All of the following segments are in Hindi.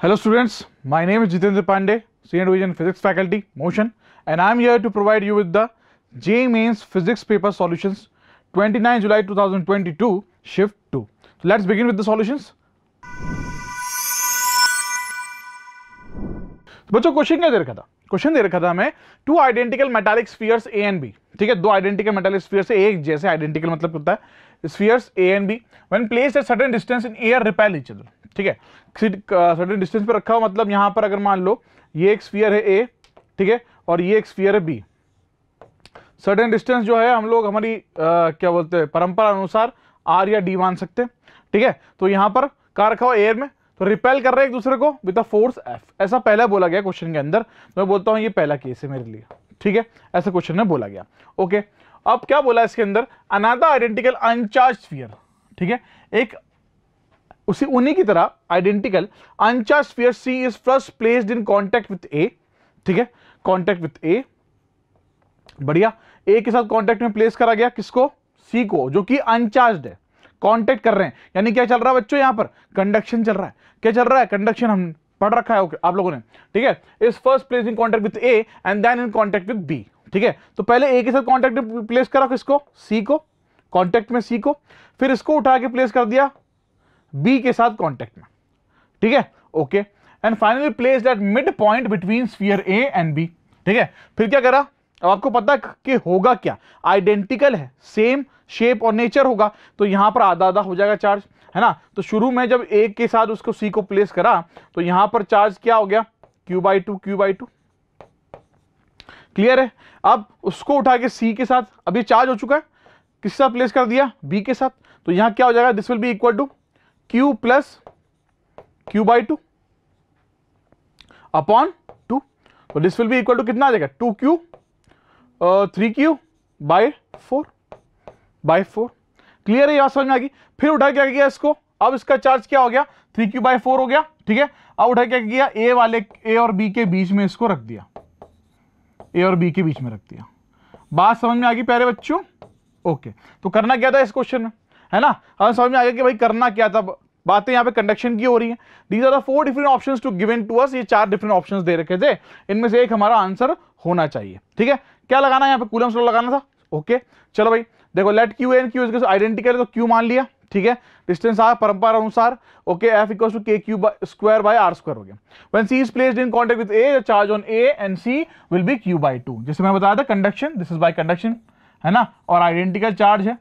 Hello students, my name is Jitendra Pandey, Senior Division Physics Faculty, Motion, and I am here to provide you with the JEE Mains Physics Paper Solutions 29 July 2022 Shift 2. So let's begin with the solutions. तो बच्चों क्वेश्चन क्या दे रखा था? क्वेश्चन दे रखा था हमें two identical metallic spheres A and B. ठीक है, दो आइडेंटिकल मेटालिक स्फीयर्स एक जैसे आइडेंटिकल मतलब होता है spheres A and B when placed at certain distance in air repel each other. ठीक है, सर्टेन डिस्टेंस पर रखा हुआ मतलब यहां पर अगर मान लो ये एक स्फीयर है ए, ठीक है, और ये एक स्फीयर है बी. सर्टेन डिस्टेंस जो है हम लोग हमारी क्या बोलते हैं परंपरा अनुसार आर या डी मान सकते हैं. ठीक है, तो यहां पर कहा रखा हुआ एयर में, तो रिपेल कर रहे हैं एक दूसरे को विद द फोर्स एफ. ऐसा पहला बोला गया क्वेश्चन के अंदर. मैं बोलता हूं ये पहला केस है मेरे लिए. ठीक है, ऐसा क्वेश्चन में बोला गया. ओके, अब क्या बोला इसके अंदर, अनदर आइडेंटिकल अनचार्ज स्फीयर. ठीक है, एक उसी उन्हीं की तरह identical uncharged sphere C is first placed in contact with A. ठीक है, कांटेक्ट विद ए, बढ़िया. ए के साथ कांटेक्ट में प्लेस करा गया किसको, सी को, जो कि अनचार्ज्ड है. कांटेक्ट कर रहे हैं यानी क्या चल रहा है बच्चों, यहां पर कंडक्शन चल रहा है. क्या चल रहा है, कंडक्शन. हम पढ़ रखा है आप लोगों ने. ठीक है, is first place in contact with A and then in contact with B. ठीक है, तो पहले ए के साथ कांटेक्ट में प्लेस करा किसको, सी को, कांटेक्ट में सी को, फिर इसको उठा के प्लेस कर दिया बी के साथ कांटेक्ट में. ठीक है, okay, and finally placed at mid point between sphere A and B. ठीक है, फिर क्या करा, अब आपको पता है कि होगा क्या, आइडेंटिकल है, सेम शेप और नेचर होगा, तो यहां पर आधा आधा हो जाएगा चार्ज, है ना. तो शुरू में जब ए के साथ उसको सी को प्लेस करा तो यहां पर चार्ज क्या हो गया, Q/2 Q/2. क्लियर है. अब उसको उठा के सी के साथ, अभी चार्ज हो चुका है, किसके साथ प्लेस कर दिया, बी के साथ, तो यहां क्या हो जाएगा, this will be equal to Q plus Q/2 upon 2. तो this will be equal to कितना आ जाएगा, 2Q 3Q/4. क्लियर है, यहां समझ में आ गई. फिर उठा क्या किया इसको, अब इसका चार्ज क्या हो गया, 3Q/4 हो गया. ठीक है, अब उठा क्या किया, ए और बी के बीच में इसको रख दिया, ए और बी के बीच में रख दिया. बात समझ में आ गई प्यारे बच्चों. ओके, तो करना क्या था इस क्वेश्चन में, है ना. अब समझ में आ गया कि भाई करना क्या था. बातें यहाँ पे कंडक्शन की हो रही है. These are the 4 different options to given to us. ये 4 डिफरेंट ऑप्शंस दे रखे थे, इनमें से एक हमारा आंसर होना चाहिए. ठीक है, क्या लगाना है यहाँ पे, कूलम्स लॉ लगाना था. ओके, चलो भाई देखो, let Q and Q is identical, तो Q मान लिया. ठीक है, डिस्टेंस आ परंपरा अनुसार. Okay, F equals to KQ² हो गया. When C is placed in contact with A, the charge on A and C will be Q/2. जैसे मैं बताया था conduction, this is by conduction, है ना, और आइडेंटिकल चार्ज है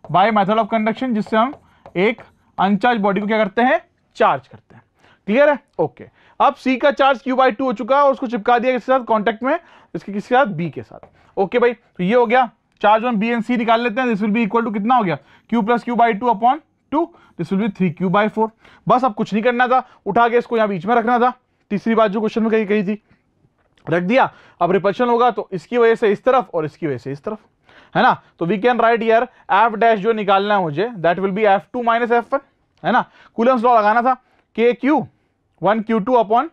बाय मेथड ऑफ कंडक्शन, जिससे हम एक अनचार्ज बॉडी को क्या करते हैं, चार्ज करते हैं. क्लियर है. ओके, अब C का चार्ज Q/2 हो चुका है और उसको चिपका दिया किसके साथ, कांटेक्ट में, इसके किसके साथ, B के साथ. ओके भाई, तो ये हो गया. Charge on B and C निकाल लेते हैं. This will be equal to कितना हो गया, Q plus Q/2 upon 2. This will be 3Q/4. बस अब कुछ नहीं करना था, उठा के इसको यहां बीच में रखना था. तीसरी बात जो क्वेश्चन में कही थी, रख दिया. अब रिपल्शन होगा तो इसकी वजह से इस तरफ और इसकी वजह से इस तरफ, है ना. तो we can write here F' जो निकालना है मुझे, that will B F2 minus F1, है ना. कूलम्स लॉ लगाना था, KQ 1Q2 अपॉन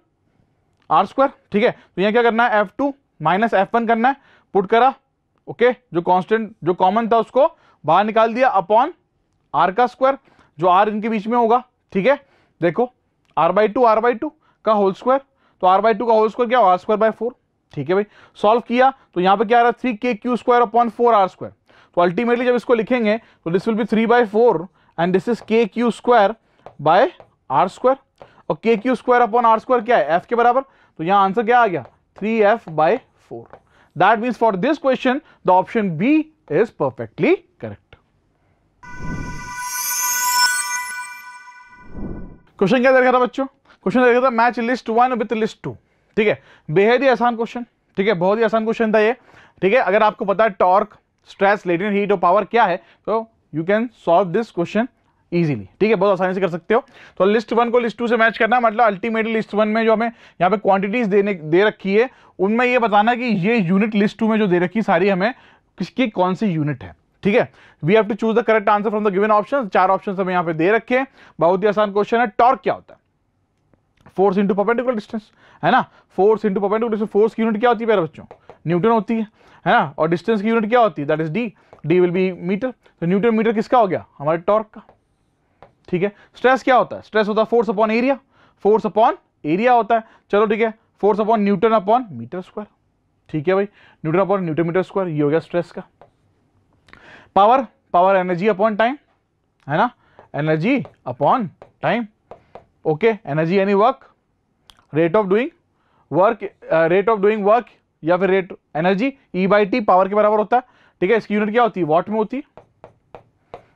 R². ठीक है, तो यहां क्या करना है, F2 माइनस F1 करना है, पुट करा. ओके, जो कांस्टेंट जो कॉमन था उसको बाहर निकाल दिया अपॉन R², जो R इनके बीच में होगा. ठीक है, देखो R/2 का होल स्क्वायर, तो R/2 का होल स्क्वायर क्या होगा, R²/4. ठीक है भाई, सॉल्व किया तो यहां पे क्या आ रहा है, 3KQ² अपॉन 4R². तो अल्टीमेटली जब इसको लिखेंगे तो this will be 3/4 and this is KQ² by R². और KQ² अपॉन R² क्या है, F के बराबर. तो यहां आंसर क्या आ गया, 3F/4. That means for this question the option B is perfectly correct. Question क्या दे रखा था बच्चों, क्वेश्चन दे रखा था मैच लिस्ट 1 विद लिस्ट 2. ठीक है, बेहद ही आसान क्वेश्चन. ठीक है, बहुत ही आसान क्वेश्चन था ये. ठीक है, अगर आपको पता है टॉर्क, स्ट्रेस, लेटेंट हीट और पावर क्या है, तो you can solve this question easily. ठीक है, बहुत आसानी से कर सकते हो. तो लिस्ट 1 को लिस्ट 2 से मैच करना, मतलब अल्टीमेटली लिस्ट 1 में जो हमें यहाँ पे क्वांटिटीज दे रखी है, उनमें ये बताना कि ये यूनिट लिस्ट 2 में जो दे रखी सारी हमें किसकी कौन सी यूनिट है. ठीक है, we have to choose the correct answer from the given options. 4 options हमें यहाँ पे दे रखे हैं. बहुत ही आसान क्वेश्चन है. टॉर्क क्या होता है, फोर्स इंटू परपेंडिकुलर डिस्टेंस, है ना. Force into perpendicular distance, force की यूनिट क्या होती है प्यारे बच्चों, न्यूटन होती है ना. और डिस्टेंस की यूनिट क्या होती है, that is D. D will be metre. तो न्यूटन मीटर किसका हो गया, हमारे टॉर्क का. ठीक है, स्ट्रेस क्या होता है, स्ट्रेस होता है force upon area, force upon area होता है। चलो ठीक है, force upon newton upon metre square, ठीक है भाई, newton upon newton metre square, ये हो गया स्ट्रेस का। Power, power energy upon time, है ना, energy upon time, okay, energy यानी work, rate of doing work, rate of doing work या फिर रेट एनर्जी E/T पावर के बराबर होता है, ठीक है। इसकी यूनिट क्या होती है, वॉट में होती है,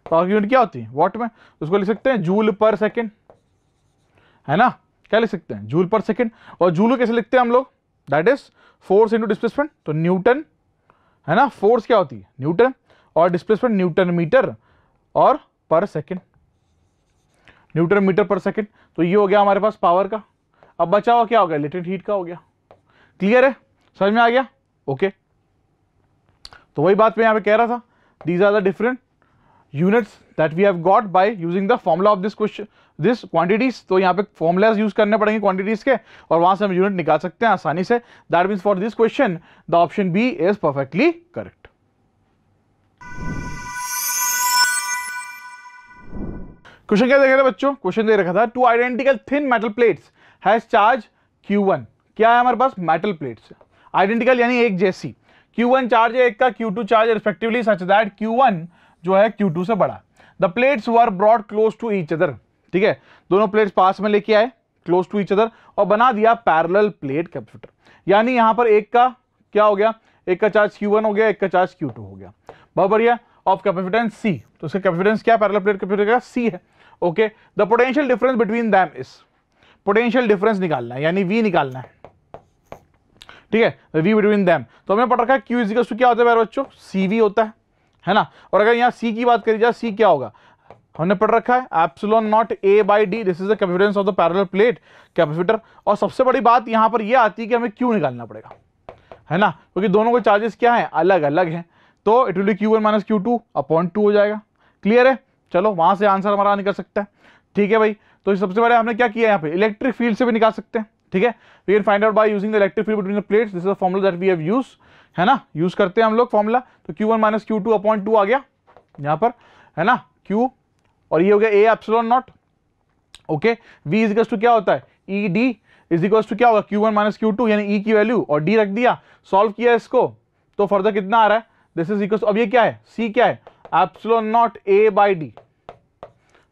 पावर की यूनिट क्या होती है, वॉट में, उसको लिख सकते हैं जूल पर सेकेंड, है ना, क्या लिख सकते हैं, जूल पर सेकेंड। और जूल कैसे लिखते हैं हम लोग, that is force into displacement, तो न्यूटन, है ना, फोर्स क्या होती है न्यूटन और डिस्प्लेसमेंट न्यूटन मीटर और पर सेकेंड, न्यूटन मीटर पर सेकेंड। तो ये हो गया हमारे पास पावर का। अब बचा हुआ क्या हो गया, लेटेंट हीट का हो गया। क्लियर है, समझ में आ गया, ओके। तो वही बात मैं यहाँ पे कह रहा था, these are the different units that we have got by using the formula of this question, this quantities. तो यहाँ पे फॉर्मुलाज यूज करने पड़ेंगे क्वांटिटीज के, और वहां से हम यूनिट निकाल सकते हैं आसानी से। That means for this question the option B is perfectly correct. Question क्या देख रहे हैं बच्चों, क्वेश्चन दे रखा था two identical thin metal plates has charge Q1। क्या है हमारे पास, मेटल प्लेट्स, आइडेंटिकल यानी एक जैसी। Q1 चार्ज है एक का, Q2 चार्ज है रिस्पेक्टिवली सच दैट Q1 जो है Q2 से बड़ा। The plates were brought close to each other, ठीक है, दोनों प्लेट्स पास में लेके आए, क्लोज टू ईच अदर, और बना दिया पैरेलल प्लेट कैपेसिटर। यानी यहां पर एक का क्या हो गया, एक का चार्ज Q1 हो गया, एक का चार्ज Q2 हो गया, बहुत बढ़िया। ऑफ कैपेसिटेंस C, तो इसका कैपेसिटेंस क्या पैरेलल प्लेट कैपेसिटर का C है, okay. The potential difference between them is, potential difference निकालना है यानी V निकालना है, ठीक है, V बिटवीन देम। तो हमने पढ़ रखा है Q इक्वल्स टू क्या होता है मेरे बच्चों, CV होता है ना। और अगर यहाँ C की बात करी जाए, C क्या होगा, हमने पढ़ रखा है epsilon not A/D, this is the capacitance of the parallel plate capacitor. और सबसे बड़ी बात यहाँ पर यह आती है कि हमें Q निकालना पड़ेगा, है ना, क्योंकि दोनों के चार्जेस क्या है, अलग अलग हैं। तो it will B Q1 minus Q2 upon 2 हो जाएगा। क्लियर है, चलो वहां से आंसर हमारा निकल सकता है, ठीक है भाई। तो सबसे पहले हमने क्या किया, यहाँ पे इलेक्ट्रिक फील्ड से भी निकाल सकते हैं, ठीक है। We can find out by using the electric field between the plates, this is the formula that we have used, है ना, यूज करते हैं हम लोग फॉर्मूला। तो Q1 माइनस Q2 अपॉन 2 आ गया यहाँ पर, है ना, Q, और ये हो गया A epsilon naught, okay. V is equals to क्या होता है, ED इज इक्वल्स टू क्या होगा, Q1 माइनस Q2 यानी E की वैल्यू और D रख दिया, सॉल्व किया इसको, तो फर्दर कितना आ रहा है, दिस इज इक्वल्स, अब ये क्या है, C क्या है, एप्सिलॉन नॉट A/D,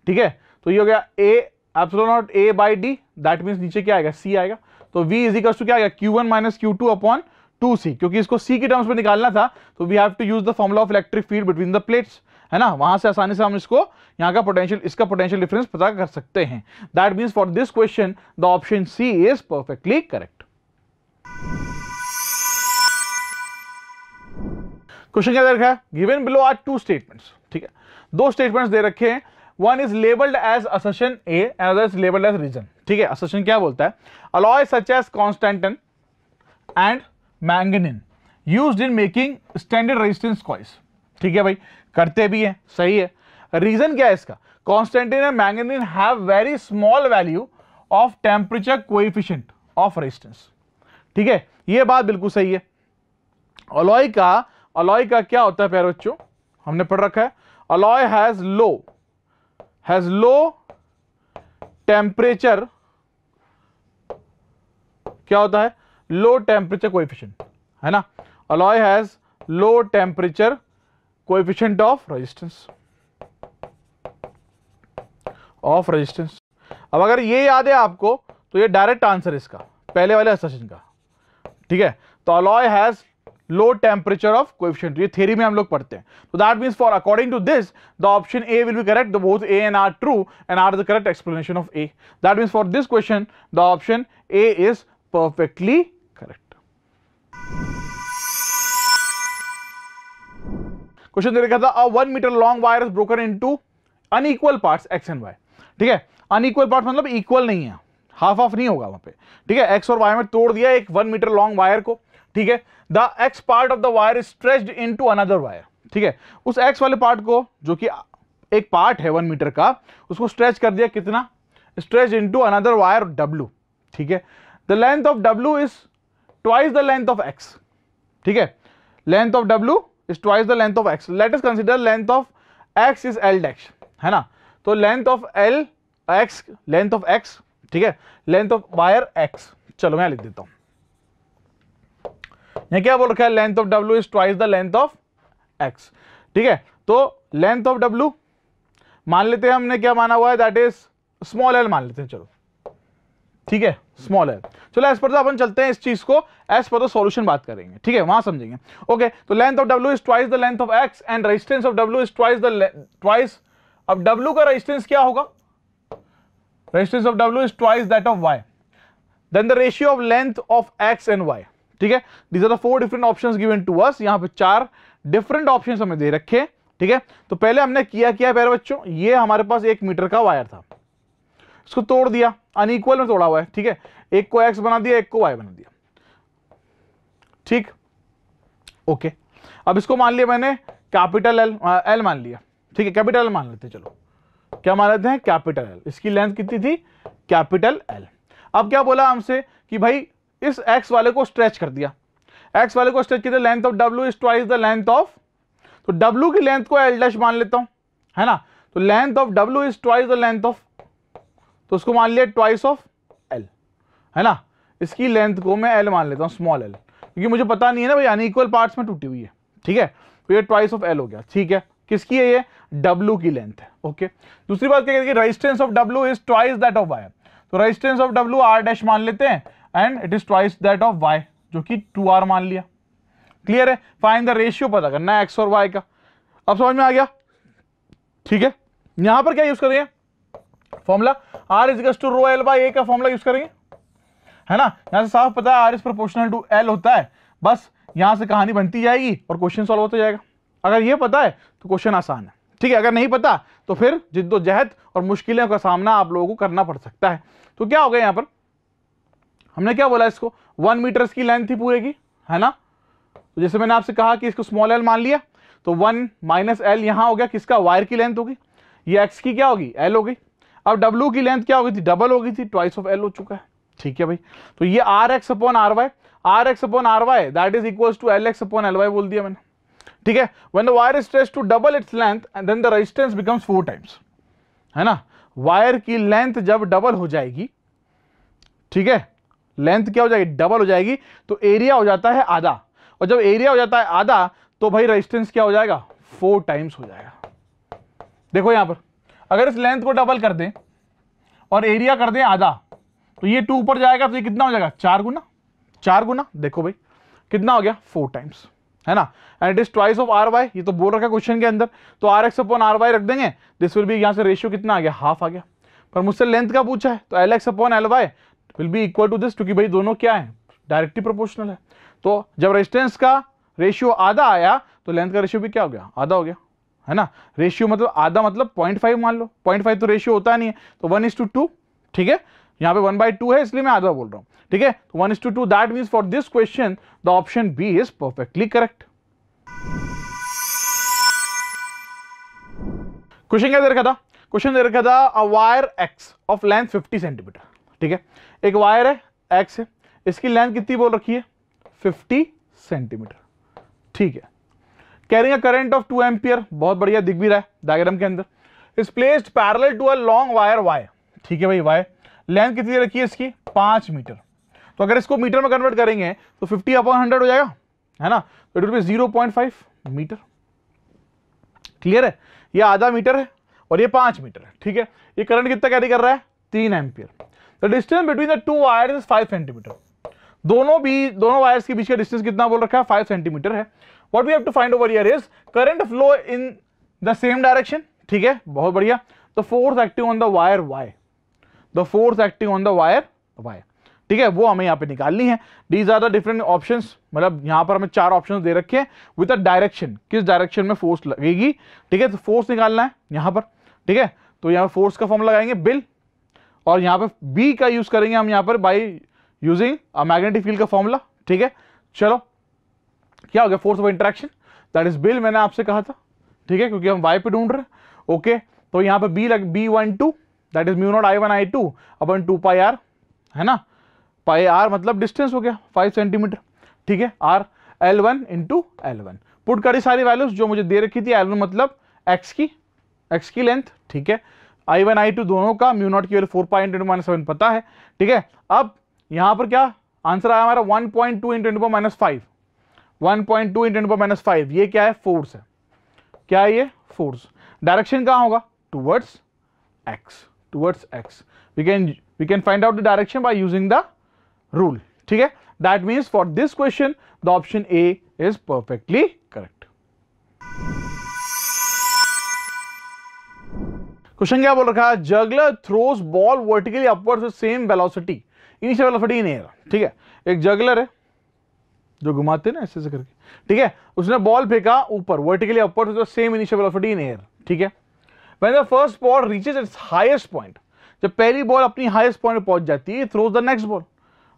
ठीक है। तो ये हो गया A epsilon not A/D, that means नीचे क्या आएगा, C आएगा। तो V इज इक्वल्स टू क्या आएगा, Q1 minus Q2 upon 2C, क्योंकि इसको C की टर्म्स में निकालना था, तो we have to use the formula of electric field between the plates, है ना। वहां से आसानी से हम इसको यहाँ का पोटेंशियल, इसका पोटेंशियल डिफरेंस पता कर सकते हैं। That means for this question the option C is perfectly correct. Question क्या दे रखा है, given below are two statements, ठीक है, दो स्टेटमेंट्स दे रखे हैं। One is labelled as assertion A and other is labelled as reason, ठीक है। असर्शन क्या बोलता है, alloy such as constantan and manganin used in making standard resistance coils, ठीक है भाई, करते भी हैं, सही है। रीजन क्या है इसका, Constantine and manganin have very small value of temperature coefficient of resistance, ठीक है, ये बात बिल्कुल सही है। अलॉय का क्या होता है प्यारे बच्चों, हमने पढ़ रखा है, अलॉय हैज लो टेम्परेचर, क्या होता है, लो टेम्परेचर कोएफिशिएंट, है ना, alloy has low temperature coefficient of resistance, अब अगर ये याद है आपको तो ये डायरेक्ट आंसर इसका पहले वाले असर्शन का, ठीक है। तो alloy has low temperature of coefficient, ये थ्योरी में हम लोग पढ़ते हैं। तो that means for according to this the option A will be correct, the both A and R true and R the correct explanation of A. That means for this question the option A is perfectly correct. Question दे रखा था, a 1 metre long wire is broken into unequal parts X and Y, ठीक है। अनइक्वल पार्ट मतलब इक्वल नहीं है, हाफ ऑफ नहीं होगा वहां पे, ठीक है। एक्स और वाई में तोड़ दिया एक 1 मीटर लॉन्ग वायर को, ठीक है। The x part of the wire is stretched into another wire, ठीक है। उस एक्स वाले पार्ट को जो कि एक पार्ट है 1 मीटर का, उसको स्ट्रेच कर दिया, कितना, stretch into another wire W, ठीक है। The length of W is twice the length of x, ठीक है। Length of W is twice the length of x. Let us consider length of x is L dash, है ना। तो length of L x, length of x, ठीक है, लेंथ ऑफ वायर x। चलो मैं लिख देता हूं, यहां क्या बोल रखा है, length of w is twice the length of x। ठीक है, तो लेंथ ऑफ w मान लेते हैं, हमने क्या माना हुआ है, दैट इज स्मॉल एल मान लेते हैं। चलो ठीक है, स्मॉल एल। चलो एज पर तो अपन चलते हैं इस चीज को, एज पर तो सॉल्यूशन बात करेंगे, ठीक है, वहां समझेंगे। ओके, तो length of w is twice the length of x and resistance of w is twice. अब w का रेजिस्टेंस क्या होगा, resistance of w is twice that of y, then the ratio of length of x and y। ठीक है, these are the 4 different options given to us. यहां पे 4 डिफरेंट ऑप्शंस हमें दे रखे। ठीक है, तो पहले हमने किया प्यारे बच्चों, ये हमारे पास 1 मीटर का वायर था, इसको तोड़ दिया, अनइक्वल में तोड़ा हुआ है। ठीक है, एक को x बना दिया, एक को y बना दिया। ठीक, ओके, अब इसको मान लिया मैंने कैपिटल L मान लिया। ठीक है, कैपिटल L मान लेते हैं। चलो क्या मान लेते हैं, कैपिटल L। इसकी लेंथ कितनी थी, कैपिटल L। अब क्या बोला हमसे कि भाई इस x वाले को स्ट्रेच कर दिया, x वाले को स्ट्रेच किया, length of w is twice the length of, तो w की लेंथ को L डैश मान लेता हूं, है ना, तो length of w is twice the length of, तो उसको मान लिया ट्वाइस ऑफ L, है ना। इसकी लेंथ को मैं L मान लेता हूं, स्मॉल l, क्योंकि मुझे पता नहीं है ना भाई, अनइक्वल पार्ट्स में टूटी हुई है। ठीक है, तो ये ट्वाइस ऑफ L हो गया। ठीक है, किसकी है ये, w की लेंथ है। ओके, दूसरी बात क्या कहती है, resistance of w is twice that of y, तो resistance of w r dash मान लेते हैं and it is twice that of y, जो कि 2r मान लिया। क्लियर है, फाइंड द रेशियो पता करना है x और y का। अब समझ में आ गया। ठीक है, यहां पर क्या यूज करेंगे, formula r is equals to rho l by a का फॉर्मूला यूज करेंगे, है ना। यहां से साफ पता है r is proportional to l होता है, बस यहां से कहानी बनती जाएगी और क्वेश्चन सॉल्व होता जाएगा। अगर ये पता है तो क्वेश्चन आसान है। ठीक है, अगर नहीं पता तो फिर जिद्दोजहद और मुश्किलों का सामना आप लोगों को करना पड़ सकता है। तो क्या हो गया, यहां पर हमने क्या बोला, इसको 1 मीटर की लेंथ थी पूरे की, है ना। तो जैसे मैंने आपसे कहा कि इसको स्मॉल एल मान लिया, तो 1 माइनस एल यहां हो गया, किसका, वायर की लेंथ होगी, ये एक्स की क्या होगी, एल हो गई। अब डब्ल्यू की लेंथ क्या हो गई थी, डबल हो गई थी, ट्वाइस ऑफ एल हो चुका है। ठीक है भाई, तो ये R X upon R Y, R X upon R Y that is equal to L X upon L Y बोल दिया मैंने। ठीक है, when the wire is stretched to double its length and then the resistance becomes 4 times, है ना। वायर की लेंथ जब डबल हो जाएगी, ठीक है, लेंथ क्या हो जाएगी, डबल हो जाएगी, तो एरिया हो जाता है आधा, और जब एरिया हो जाता है आधा तो भाई रेजिस्टेंस क्या हो जाएगा, 4 टाइम्स हो जाएगा। देखो यहां पर अगर इस लेंथ को डबल कर दें और एरिया कर दें आधा, तो ये 2 ऊपर जाएगा, तो ये कितना हो जाएगा, 4 गुना, 4 गुना। देखो भाई कितना हो गया, 4 टाइम्स, है ना। And it is twice of R Y, ये तो बोल रखा है क्वेश्चन के अंदर, तो R X upon R Y रख देंगे, दिस विल बी, यहां से रेशियो कितना आ गया, हाफ आ गया। पर मुझसे लेंथ का पूछा है, तो L X upon L Y will be equal to this, क्योंकि भाई दोनों क्या है, डायरेक्टली प्रोपोर्शनल है। तो जब रेजिस्टेंस का रेशियो आधा आया तो लेंथ का रेशियो भी क्या हो गया, आधा हो गया, है ना। रेशियो मतलब आधा मतलब 0.5 मान लो, 0.5 तो रेशियो होता नहीं है, तो 1:2। ठीक है, यहाँ पे 1/2 है, इसलिए मैं आधा बोल रहा हूं। ठीक है, तो 1:2, that means for this question the option B is perfectly correct. Question क्या दे रखा था, क्वेश्चन दे रखा था a wire X of length 50 centimetre. ठीक है, एक वायर है एक्स है, इसकी लेंथ कितनी बोल रखी है, 50 सेंटीमीटर। ठीक है, carrying a current of 2 ampere, बहुत बढ़िया, दिख भी रहा है डायग्राम के अंदर, is placed parallel to a long wire Y. ठीक है भाई, वाई लेंथ कितनी रखी है इसकी, 5 मीटर। तो अगर इसको मीटर में कन्वर्ट करेंगे तो 50/100 हो जाएगा, है ना, तो it will be 0.5 metre. Clear है, ये आधा मीटर है और ये 5 मीटर है। ठीक है, ये करंट कितना कैरी कर रहा है, 3 ampere. The distance between the 2 wires is 5 centimetre. दोनों वायर्स के बीच का डिस्टेंस कितना बोल रखा है, 5 सेंटीमीटर है। What we have to find over here is current flow in the same direction. ठीक है, बहुत बढ़िया। The force acting on the wire Y, the force acting on the wire Y, ठीक है, वो हमें यहाँ पे निकालनी है। These are the different options, मतलब यहाँ पर हमें 4 ऑप्शंस दे रखे हैं विद अ डायरेक्शन, किस डायरेक्शन में फोर्स लगेगी। ठीक है, तो फोर्स निकालना है यहाँ पर। ठीक है, तो यहाँ फोर्स का फॉर्मूला लगाएंगे बिल, और यहाँ पे बी का यूज करेंगे हम यहाँ पर by using a magnetic field का फॉर्मूला। ठीक है, चलो क्या हो गया, force of interaction that is bill, मैंने आपसे कहा था। ठीक है, क्योंकि हम वाई पे ढूंढ रहे हैं। ओके, तो यहाँ पे B12 that is mu naught I1 I2 upon 2 pi R, है ना, पाई आर मतलब डिस्टेंस हो गया 5 सेंटीमीटर। ठीक है, are L1 into L1, put करी सारी वैल्यूज जो मुझे दे रखी थी। L1 मतलब एक्स की लेंथ। ठीक है, I1 I2 दोनों का म्यू नॉट की वैल्यू 4 पाई इंटू माइनस 7 पता है, ठीक है। अब यहां पर क्या आंसर आया हमारा 1.2 इंटू माइनस 5, 1.2 इंटू माइनस 5, ये क्या है, फोर्स है। क्या है ये, फोर्स। डायरेक्शन कहां होगा, towards X, towards X. We can find out the direction by using the rule, ठीक है। That means for this question the option A is perfectly correct. Question क्या बोल रखा है, juggler throws ball vertically upwards with same velocity, initial velocity in air, ठीक है। एक जगलर है जो घुमाते हैं ना ऐसे करके, ठीक है, उसने बॉल फेंका ऊपर vertically upwards with same initial velocity in air, ठीक है। When the first ball reaches it's highest point, जब पहली बॉल अपनी हाईएस्ट पॉइंट पे पहुंच जाती है, throws the next ball,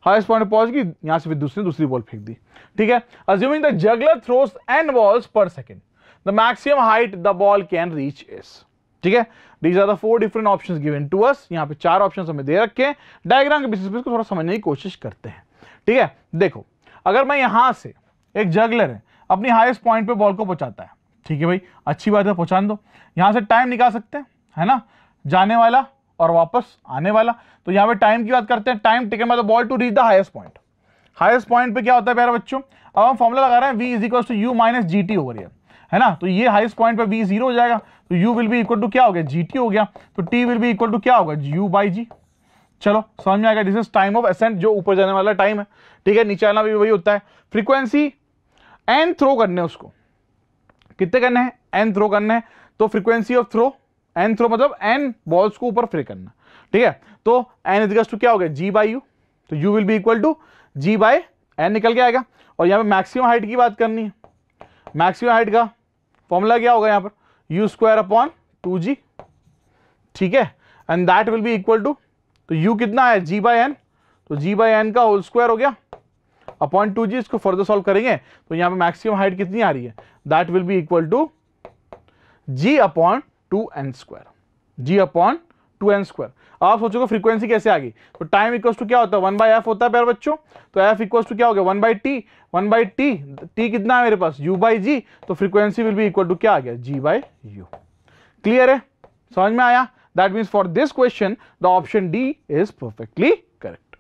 highest point पे पहुंच गई, यहां से फिर दूसरी बॉल फेंक दी, ठीक है। Assuming the juggler throws n balls per second, the maximum height the ball can reach is, ठीक है। These are the 4 different options given to us। यहाँ पे 4 ऑप्शंस हमें दे रखे हैं, डायग्राम के बेसिस पे इसको थोड़ा समझने की कोशिश करते हैं, ठीक है। देखो, अगर मैं यहां से, एक जगलर है अपनी हाईएस्ट पॉइंट पे बॉल को पहुंचाता है, ठीक है भाई, अच्छी बात है, पहुंचा दो। यहां से टाइम निकाल सकते हैं, है ना, जाने वाला और वापस आने वाला। तो यहाँ पे टाइम की बात करते हैं, time taken by the ball to reach the highest point. Highest point पे क्या होता है प्यारे बच्चों, अब हम फॉर्मूला लगा रहे हैं v is equal to u minus g t over here, है ना। तो ये हाईएस्ट पॉइंट पे v 0 हो जाएगा, तो u will be equal to क्या हो गया, gt हो गया, तो t will be equal to क्या होगा, u बाई जी। चलो समझ में आएगा, this is time of ascent, जो ऊपर जाने वाला टाइम है, ठीक है। नीचे आना भी वही होता है। फ्रीक्वेंसी n थ्रो करने, उसको कितने करने हैं, n थ्रो करने हैं, तो frequency of throw, n throw मतलब n बॉल्स को ऊपर फ्रे करना, ठीक है। तो n इज इक्वल टू क्या हो गया, g बाई यू, तो u will be equal to g by n निकल के आएगा। और यहाँ पे मैक्सिमम हाइट की बात करनी है, मैक्सिमम हाइट का फॉर्मूला क्या होगा यहाँ पर, u स्क्वायर अपॉन 2g, ठीक है। And that will be equal to, तो u कितना है, g बाई n, तो g बाई n का होल स्क्वायर हो गया अपॉन 2g। इसको फर्दर सॉल्व करेंगे तो यहाँ पे मैक्सिमम हाइट कितनी आ रही है, that will be equal to g upon 2n square, g upon 2n square. आप सोचोगे फ्रीक्वेंसी कैसे आ गई, तो टाइम इक्वल्स टू क्या होता है, 1/f होता है प्यारे बच्चों, तो f इक्वल्स टू क्या हो गया, 1/t, 1/t, t कितना है मेरे पास, u बाई जी, तो frequency will be equal to क्या आ गया, g बाई यू। क्लियर है, समझ में आया। That means for this question the option D is perfectly correct.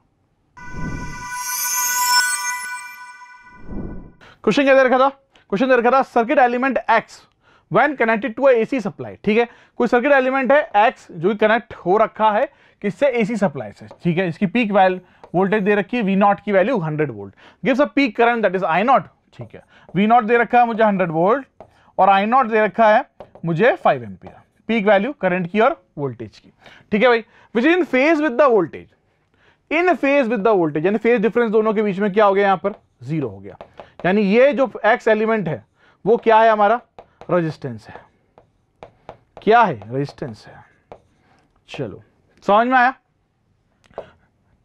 Question क्या दे रखा था, क्वेश्चन दे रखा था circuit element x when connected to a AC supply, ठीक है। कोई सर्किट एलिमेंट है x जो कि कनेक्ट हो रखा है किससे, AC सप्लाई से, ठीक है। इसकी पीक वोल्टेज दे रखी है V0 की value 100 volt, gives a peak current that is I0, ठीक है। V0 दे रखा है मुझे 100 वोल्ट और I0 दे रखा है मुझे 5 एम्पियर, पीक वैल्यू करंट की और वोल्टेज की, ठीक है भाई। Which is in phase with the voltage, in phase with the voltage, यानी फेज डिफरेंस दोनों के बीच में क्या हो गया, यहां पर 0 हो गया। यानी ये जो x एलिमेंट है वो क्या है, हमारा रेजिस्टेंस है, क्या है, रेजिस्टेंस है। चलो समझ में आया,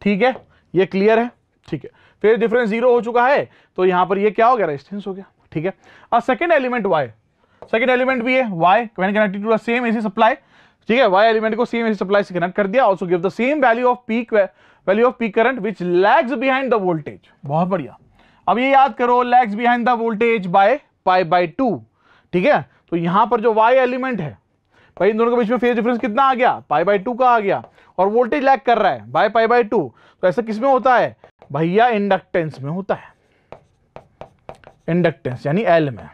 ठीक है, ये क्लियर है, ठीक है। फेज डिफरेंस 0 हो चुका है, तो यहां पर ये क्या हो गया, रेजिस्टेंस हो गया, ठीक है। और second element y, second element भी है y when connected to the same AC supply, ठीक है। y एलिमेंट को सेम एसी सप्लाई से कनेक्ट कर दिया, also give the same value of peak current which lags behind the voltage. बहुत बढ़िया, अब ये याद करो, lags behind the voltage by pi by 2, ठीक है। तो यहां पर जो y एलिमेंट है भाई, इन दोनों के बीच में फेज डिफरेंस कितना आ गया, पाई बाय 2 का आ गया, और वोल्टेज लैग कर रहा है बाय पाई बाय 2। तो ऐसा किस में होता है भैया, इंडक्टेंस में होता है, इंडक्टेंस यानी L में।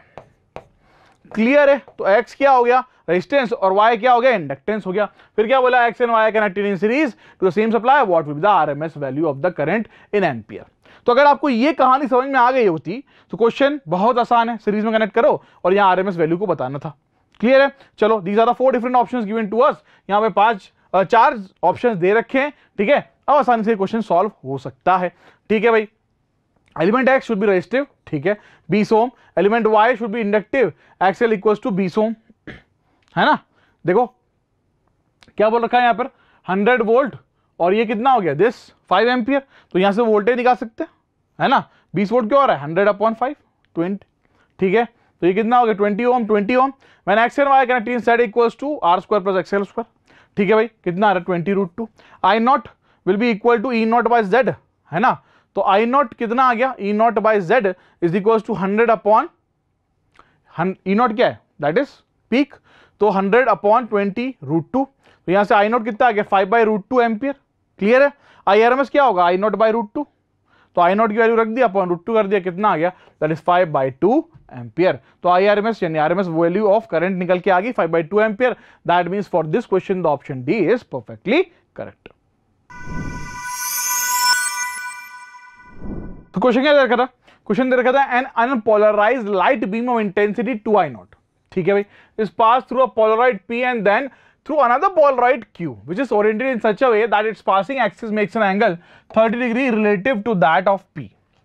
क्लियर है, तो x क्या हो गया, रेजिस्टेंस, और y क्या हो गया, इंडक्टेंस हो गया। फिर क्या बोला, x and y connected in series to the same supply, what will be the RMS value of the current in ampere. तो अगर आपको ये कहानी समझ में आ गई होती तो क्वेश्चन बहुत आसान है, सीरीज में कनेक्ट करो और यहां आरएमएस वैल्यू को बताना था। क्लियर है, चलो these are the 4 different options given to us. यहां पे 4 ऑप्शंस दे रखे हैं, ठीक है। अब आसानी से क्वेश्चन सॉल्व हो सकता है, ठीक है भाई। Element x should be resistive, ठीक है, 20 ohm. Element y should be inductive, XL equals to 20 ohm, है ना। देखो क्या बोल रखा है यहां पर, 100 वोल्ट, और ये कितना हो गया, दिस 5 एम्पियर। तो यहां से वोल्टेज निकाल सकते हैं, है ना। 20 वोल्ट क्यों आ रहा है, 100/5 20, ठीक है। तो ये कितना हो गया, 20 ohm, 20 ohm. When x and y connected inside equals to r² + xl square, ठीक है भाई, कितना आ रहा है, 20√2। I0 will be equal to E0/Z, है ना। तो I0 कितना आ गया, E0/Z is equals to 100 upon E0 क्या है, दैट इज पीक, तो 100/20√2, तो यहां से आई नॉट कितना आ गया 5/√2 एम्पियर। क्लियर है। IRMS क्या होगा आई नॉट बाई √2, तो आई नॉट की वैल्यू रख दिया अपॉन √2 कर दिया, कितना आ गया दैट इज 5/2 एम्पियर। तो IRMS यानी RMS वैल्यू ऑफ करंट निकल के आ गई 5/2 ampere. That means for this question the option D is perfectly correct. तो क्वेश्चन क्या दे रखा था, क्वेश्चन दे रखा था an unpolarised light beam of intensity 2I0, ठीक है भाई, is pass through a polaroid P and then through another polaroid Q which is oriented in such a way that its passing axis makes an angle 30 degree relative to that of P.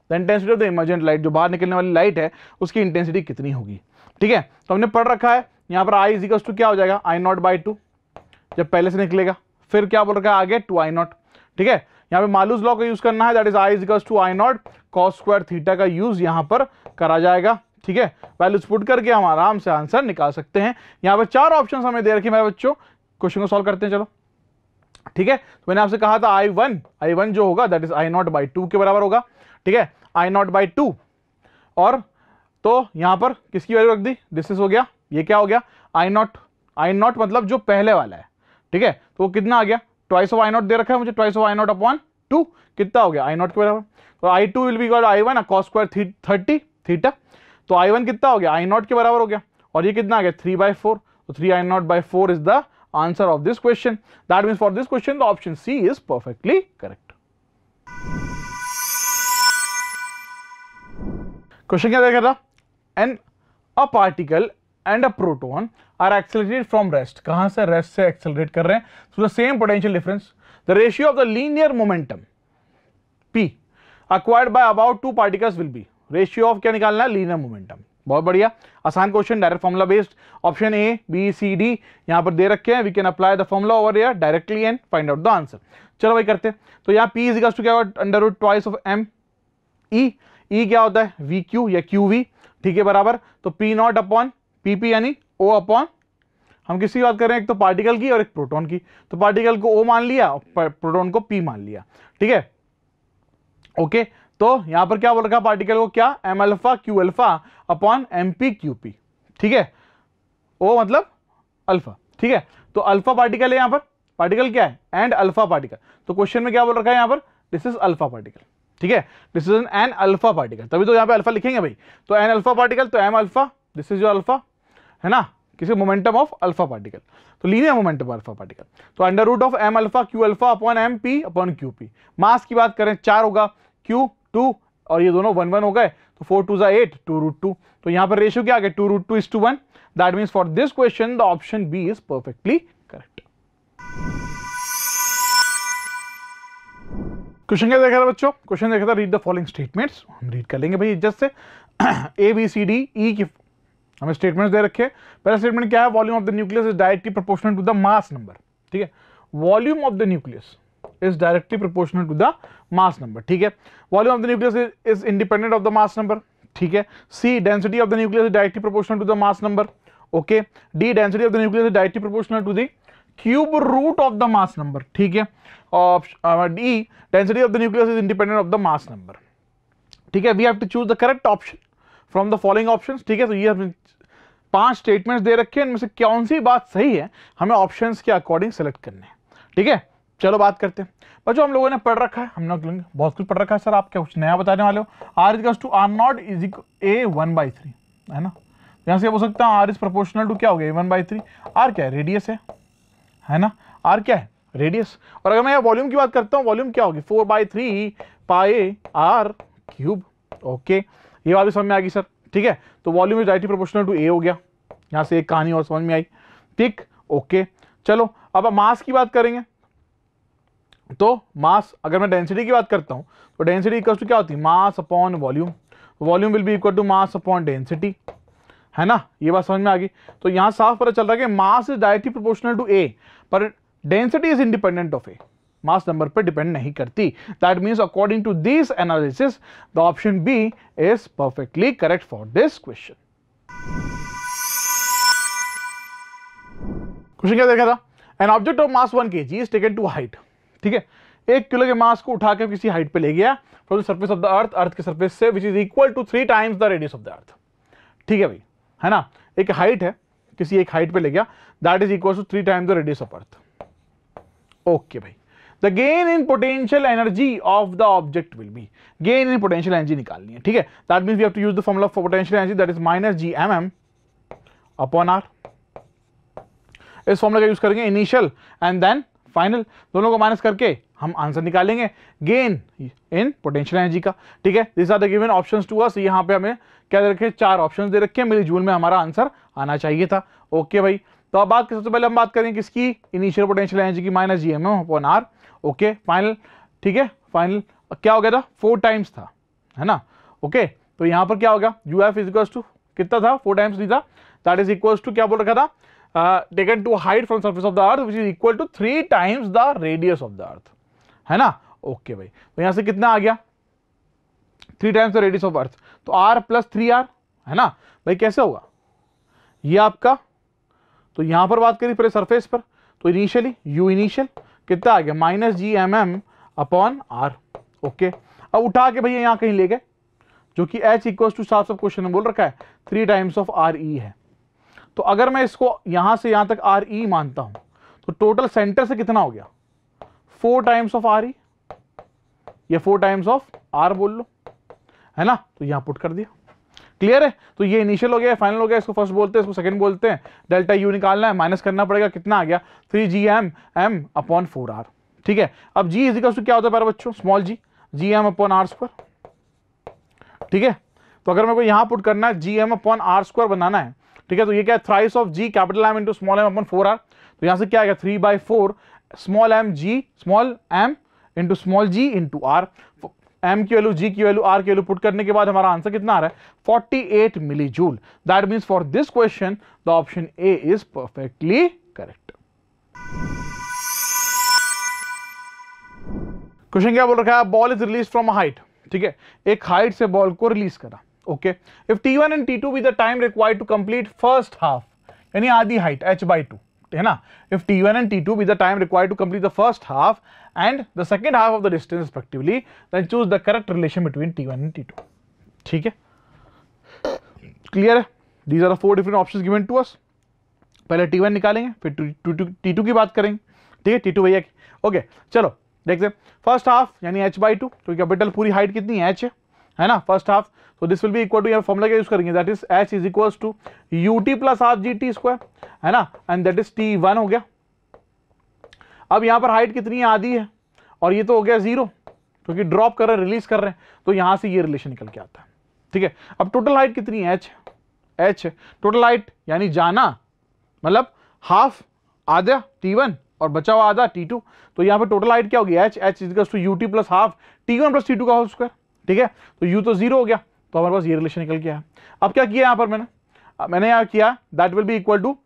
The intensity of the emergent light, जो बाहर निकलने वाली लाइट है उसकी इंटेंसिटी कितनी होगी। ठीक है, तो हमने पढ़ रखा है यहाँ पर I इक्वल्स टू क्या हो जाएगा I0/2 जब पहले से निकलेगा, फिर क्या बोल रखा है आगे 2I0। ठीक है, यहाँ पे मालूस लॉ का यूज करना है, that is I equals to I0 cos square theta का यूज यहाँ पर करा जाएगा। ठीक है, वैल्यूज पुट करके हम आराम से आंसर निकाल सकते हैं। यहाँ पर 4 ऑप्शन हमें दे रखे मेरे बच्चों, क्वेश्चन को सॉल्व करते हैं चलो। ठीक है, तो मैंने आपसे कहा था I1 जो होगा दैट इज I0/2 के बराबर होगा। ठीक है, I0/2 और तो यहां पर किसकी वैल्यू रख दी, दिस इज हो गया, ये क्या हो गया I0 मतलब जो पहले वाला है। ठीक है, तो वो कितना आ गया ट्वाइस ऑफ I0 दे रखा है मुझे, ट्वाइस ऑफ I0/2 कितना हो गया I0 के बराबर। तो I2 will be equal I1 cos square 30 theta, तो I1 कितना हो गया I0 के बराबर हो गया, और ये कितना आ गया 3/4, तो 3I0/4 is the answer of this question. That means for this question the option C is perfectly correct. Question क्या देखा था, a particle and a proton are accelerated from rest. कहां से, रेस्ट से एक्सेलरेट कर रहे हैं through the same potential difference. The ratio of the linear momentum P acquired by about 2 particles will be. Ratio of क्या निकालना है, लीनियर मोमेंटम। बहुत बढ़िया, आसान question, direct formula based. Option A B C D यहां पर दे रखे हैं, we can apply the formula over here directly and find out the answer. चलो भाई करते हैं। तो यहाँ P इज इक्वल्स टू क्या होगा under root twice of M E, E क्या होता है VQ या QV। ठीक है, बराबर तो P0/PP यानी O अपॉन, हम किसकी बात कर रहे हैं, एक तो पार्टिकल की और एक प्रोटॉन की, तो पार्टिकल को O मान लिया और प्रोटॉन को P मान लिया। ठीक है, ओके, तो यहां पर क्या बोल रखा पार्टिकल को, क्या M∝Q∝ अपॉन MP/QP। ठीक है, O मतलब अल्फा। ठीक है, तो अल्फा पार्टिकल है, यहां पर पार्टिकल क्या है एंड अल्फा पार्टिकल, तो क्वेश्चन में क्या बोल रखा है यहां पर दिस इज अल्फा पार्टिकल। ठीक है, this is an alpha particle, तभी तो यहां पे अल्फा लिखेंगे भाई, तो एन अल्फा पार्टिकल, तो M alpha, this is your alpha है ना, किसी मोमेंटम ऑफ अल्फा पार्टिकल, तो लीनियर मोमेंटम अल्फा पार्टिकल, तो under root of M∝Q∝ upon MP/QP। Mass की बात करें 4 होगा, Q 2 और ये दोनों 1 1 हो गए, तो 4 2 8 2√2, तो यहां पर रेशियो क्या आ गया 2√2:1। That means for this question the option B is perfectly correct. Question क्या देखा था बच्चों, क्वेश्चन देखा था रीड द फॉलोइंग स्टेटमेंट्स, हम रीड कर लेंगे भाई इज्जत से। A B C D E की हमें स्टेटमेंट्स दे रखे हैं। पहला स्टेटमेंट क्या है, volume of the nucleus is directly proportional to the mass number. ठीक है, volume of the nucleus is directly proportional to the mass number। ठीक है, volume of the nucleus is independent of the mass number। ठीक है, C density of the nucleus is directly proportional to the mass number। okay, D density of the nucleus is directly proportional to the cube root of the mass number। ठीक है, D density of the nucleus is independent of the mass number। ठीक है, we have to choose the correct option from the following options। ठीक है, तो ये हमें 5 स्टेटमेंट्स दे रखे हैं, इनमें से कौन सी बात सही है हमें ऑप्शंस के अकॉर्डिंग सेलेक्ट करने हैं। ठीक है, चलो बात करते हैं बच्चों, हम लोगों ने पढ़ रखा है, हम लोग बहुत कुछ पढ़ रखा है सर, आप क्या कुछ नया बताने वाले हो। R equals to R0 is equal A 1/3 है ना, यहां से हो सकता है R इज प्रोपोर्शनल टू क्या हो गया 1/3। R क्या है, रेडियस है ना, R क्या है रेडियस, और अगर मैं यहाँ वॉल्यूम की बात करता हूँ, वॉल्यूम क्या होगी 4/3 πr³। ओके, ये बात भी समझ में आ गई सर। ठीक है, तो volume is directly proportional to A हो गया, यहां से एक कहानी और समझ में आई। ठीक, ओके, चलो अब मास की बात करेंगे, तो मास अगर मैं डेंसिटी की बात करता हूं तो डेंसिटी इक्वल टू क्या होती है mass upon volume, volume will be equal to mass upon density है ना, ये बात समझ में आ गई। तो यहां साफ पता चल रहा है कि mass is directly proportional to A, पर density is independent of A, mass number पर डिपेंड नहीं करती। That means according to this analysis the option B is perfectly correct for this question. Question क्या देखा था, an object of mass 1 kg is taken to height. ठीक है, 1 किलो के मास को उठाकर किसी हाइट पे ले गया from the surface of the earth, earth के सरफेस से, which is equal to 3 times the radius of the earth. ठीक है भाई, है ना, एक हाइट है किसी एक हाइट पे ले गया, that is equal to 3 times the radius of earth. Okay भाई, the gain in potential energy of the object will be, gain in potential energy निकालनी है, ठीक है। That means we have to use the formula for potential energy, that is minus G M M upon R. इस फॉर्मूला का यूज करेंगे इनिशियल एंड देन फाइनल, दोनों को माइनस करके हम आंसर निकालेंगे गेन इन पोटेंशियल एनर्जी का, ठीक है। This are the given options to us. यहाँ पे हमें क्या दे रखे, 4 ऑप्शंस दे रखे हैं, मिली जूल में हमारा आंसर आना चाहिए था। ओके भाई, तो अब बात सबसे पहले हम बात करेंगे किसकी, इनिशियल पोटेंशियल एनर्जी की, minus G M M upon R. Okay final, ठीक है। फाइनल क्या हो गया था, 4 टाइम्स था, है ना। ओके, तो यहाँ पर क्या होगा, U F is equal to कितना था, 4 टाइम्स नहीं था, दैट इज इक्वल टू क्या बोल रखा था, taken to height from surface of the earth which is equal to 3 times the radius of the earth, है ना। ओके भाई, तो यहां से कितना आ गया, 3 टाइम्स द रेडियस ऑफ अर्थ, तो r प्लस 3r, है ना भाई। कैसे होगा ये आपका, तो यहां पर बात करी पहले सरफेस पर, तो इनिशियली u इनिशियल कितना आ गया, minus G M M upon R. Okay, अब उठा के भैया यहां कहीं ले गए, जो कि h इक्वल टू साफ साफ क्वेश्चन में बोल रखा है 3 टाइम्स ऑफ आर ई है। तो अगर मैं इसको यहां से यहां तक आर ई मानता हूं, तो टोटल सेंटर से कितना हो गया, 4 टाइम्स ऑफ आर ई या 4 टाइम्स ऑफ आर बोल लो, है ना। तो यहां पुट कर दिया, क्लियर है। तो ये इनिशियल हो गया, फाइनल हो गया, इसको फर्स्ट बोलते हैं, इसको सेकंड बोलते हैं। डेल्टा यू निकालना है, माइनस करना पड़ेगा, कितना आ गया 3 G M M upon 4 R, ठीक है। अब जी इज इक्वल टू क्या होता है प्यारे बच्चों, small G M upon R square, ठीक है। तो अगर मेरे को यहां पुट करना है G M upon R square बनाना है, ठीक है, तो ये क्या है, thrice of G capital M into small M upon 4 R. तो यहां से क्या आएगा 3/4 small M into small G into R. M की वैल्यू, जी की वैल्यू, आर की वैल्यू पुट करने के बाद हमारा आंसर कितना आ रहा है, 48 millijoule. That means for this question the option A is perfectly correct. Question क्या बोल रखा है, ball is release from a height, ठीक है, एक हाइट से बॉल को रिलीज करा। Okay, if T1 and T2 be the time required to complete first half, यानी आधी हाइट h/2, है ना। If T1 and T2 be the time required to complete the first half and the second half of the distance respectively, then choose the correct relation between T1 and T2, ठीक है। क्लियर है, these are the 4 different options given to us. पहले T1 निकालेंगे, फिर T2 की बात करेंगे, ठीक है, T2 भैया की। ओके, चलो देखते हैं। फर्स्ट हाफ यानी h/2, तो कैपिटल पूरी हाइट कितनी है, h है ना, फर्स्ट हाफ। तो this will be equal to, यहाँ फॉर्मूला क्या यूज करेंगे, that is h is equal to ut plus half gt square, है ना, एंड दैट इज T1 हो गया। अब यहाँ पर हाइट कितनी है, आधी है, और ये तो हो गया 0, क्योंकि ड्रॉप कर रहे हैं, रिलीज कर रहे हैं, तो यहां से ये रिलेशन निकल के आता है, ठीक है। अब टोटल हाइट कितनी है, h टोटल हाइट यानी जाना, मतलब हाफ आधा T1 और बचा हुआ आधा T2, तो यहाँ पे टोटल हाइट क्या होगी, h is equal to ut plus half T1 plus T2 का होल स्क्वायर, ठीक है। तो u तो 0 हो गया, तो हमारे पास ये रिलेशन निकल गया है। अब क्या किया यहाँ पर मैंने यहाँ किया, that will be equal to,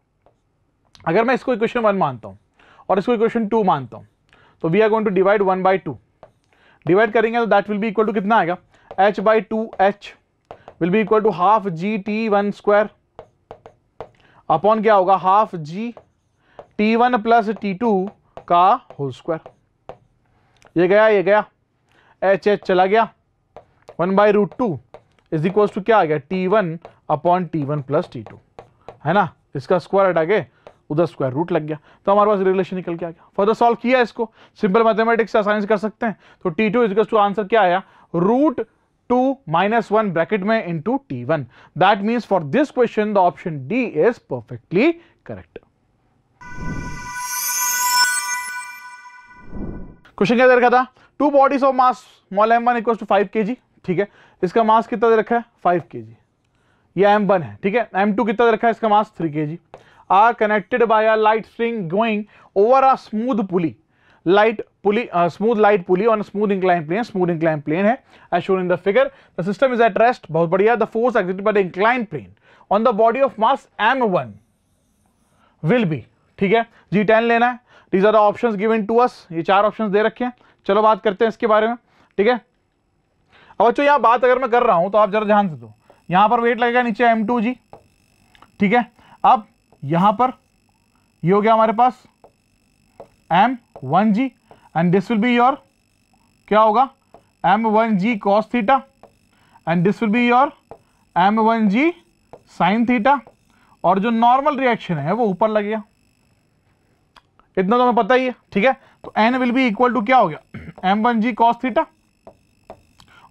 अगर मैं इसको इक्वेशन 1 मानता हूँ और इसको इक्वेशन 2 मानता हूँ, तो we are going to divide 1/2, divide करेंगे तो that will be equal to कितना आएगा, h/2h will be equal to half G T1 square upon क्या होगा, half G T1 plus T2 का होल स्क्वायर। ये गया h चला गया, 1/√2 इज इक्वल टू क्या आ गया, T1 upon T1 plus T2, है ना। इसका स्क्वायर हटा के उधर स्क्वायर रूट लग गया, तो हमारे पास रिलेशन निकल के आ गया। फर्दर सॉल्व किया इसको, सिंपल मैथमेटिक्स से आसानी से कर सकते हैं। तो T2 is equal to answer क्या आया, √2 - 1 ब्रैकेट में into T1। That means for this question the option D is perfectly correct. Question क्या दे रखा था, 2 bodies of mass small m1 equal to 5 kg, ठीक है। इसका मास कितना दे रखा है, 5 kg, ये m1 है, ठीक है। m2 कितना दे रखा है, इसका mass 3 kg, are connected by a light string going over a smooth pulley, smooth light pulley on smooth incline plane है as shown in the figure. The system is at rest, बहुत बढ़िया। The force exerted by the incline plane on the body of mass m1 will be, ठीक है, G10 लेना है। These are the options given to us, ये 4 ऑप्शंस दे रखे हैं। चलो बात करते हैं इसके बारे में, ठीक है। अब बच्चों यहाँ बात अगर मैं कर रहा हूं तो आप जरा ध्यान से दो, यहां पर वेट लगेगा नीचे m2g, ठीक है। अब यहां पर ये हो गया हमारे पास m1g and this will be your क्या होगा, m1g cos theta and this will be your m1g sin theta. और जो नॉर्मल रिएक्शन है वो ऊपर लगेगा, इतना तो हमें पता ही है, ठीक है। तो n will be equal to क्या हो गया, m1g cos थीटा,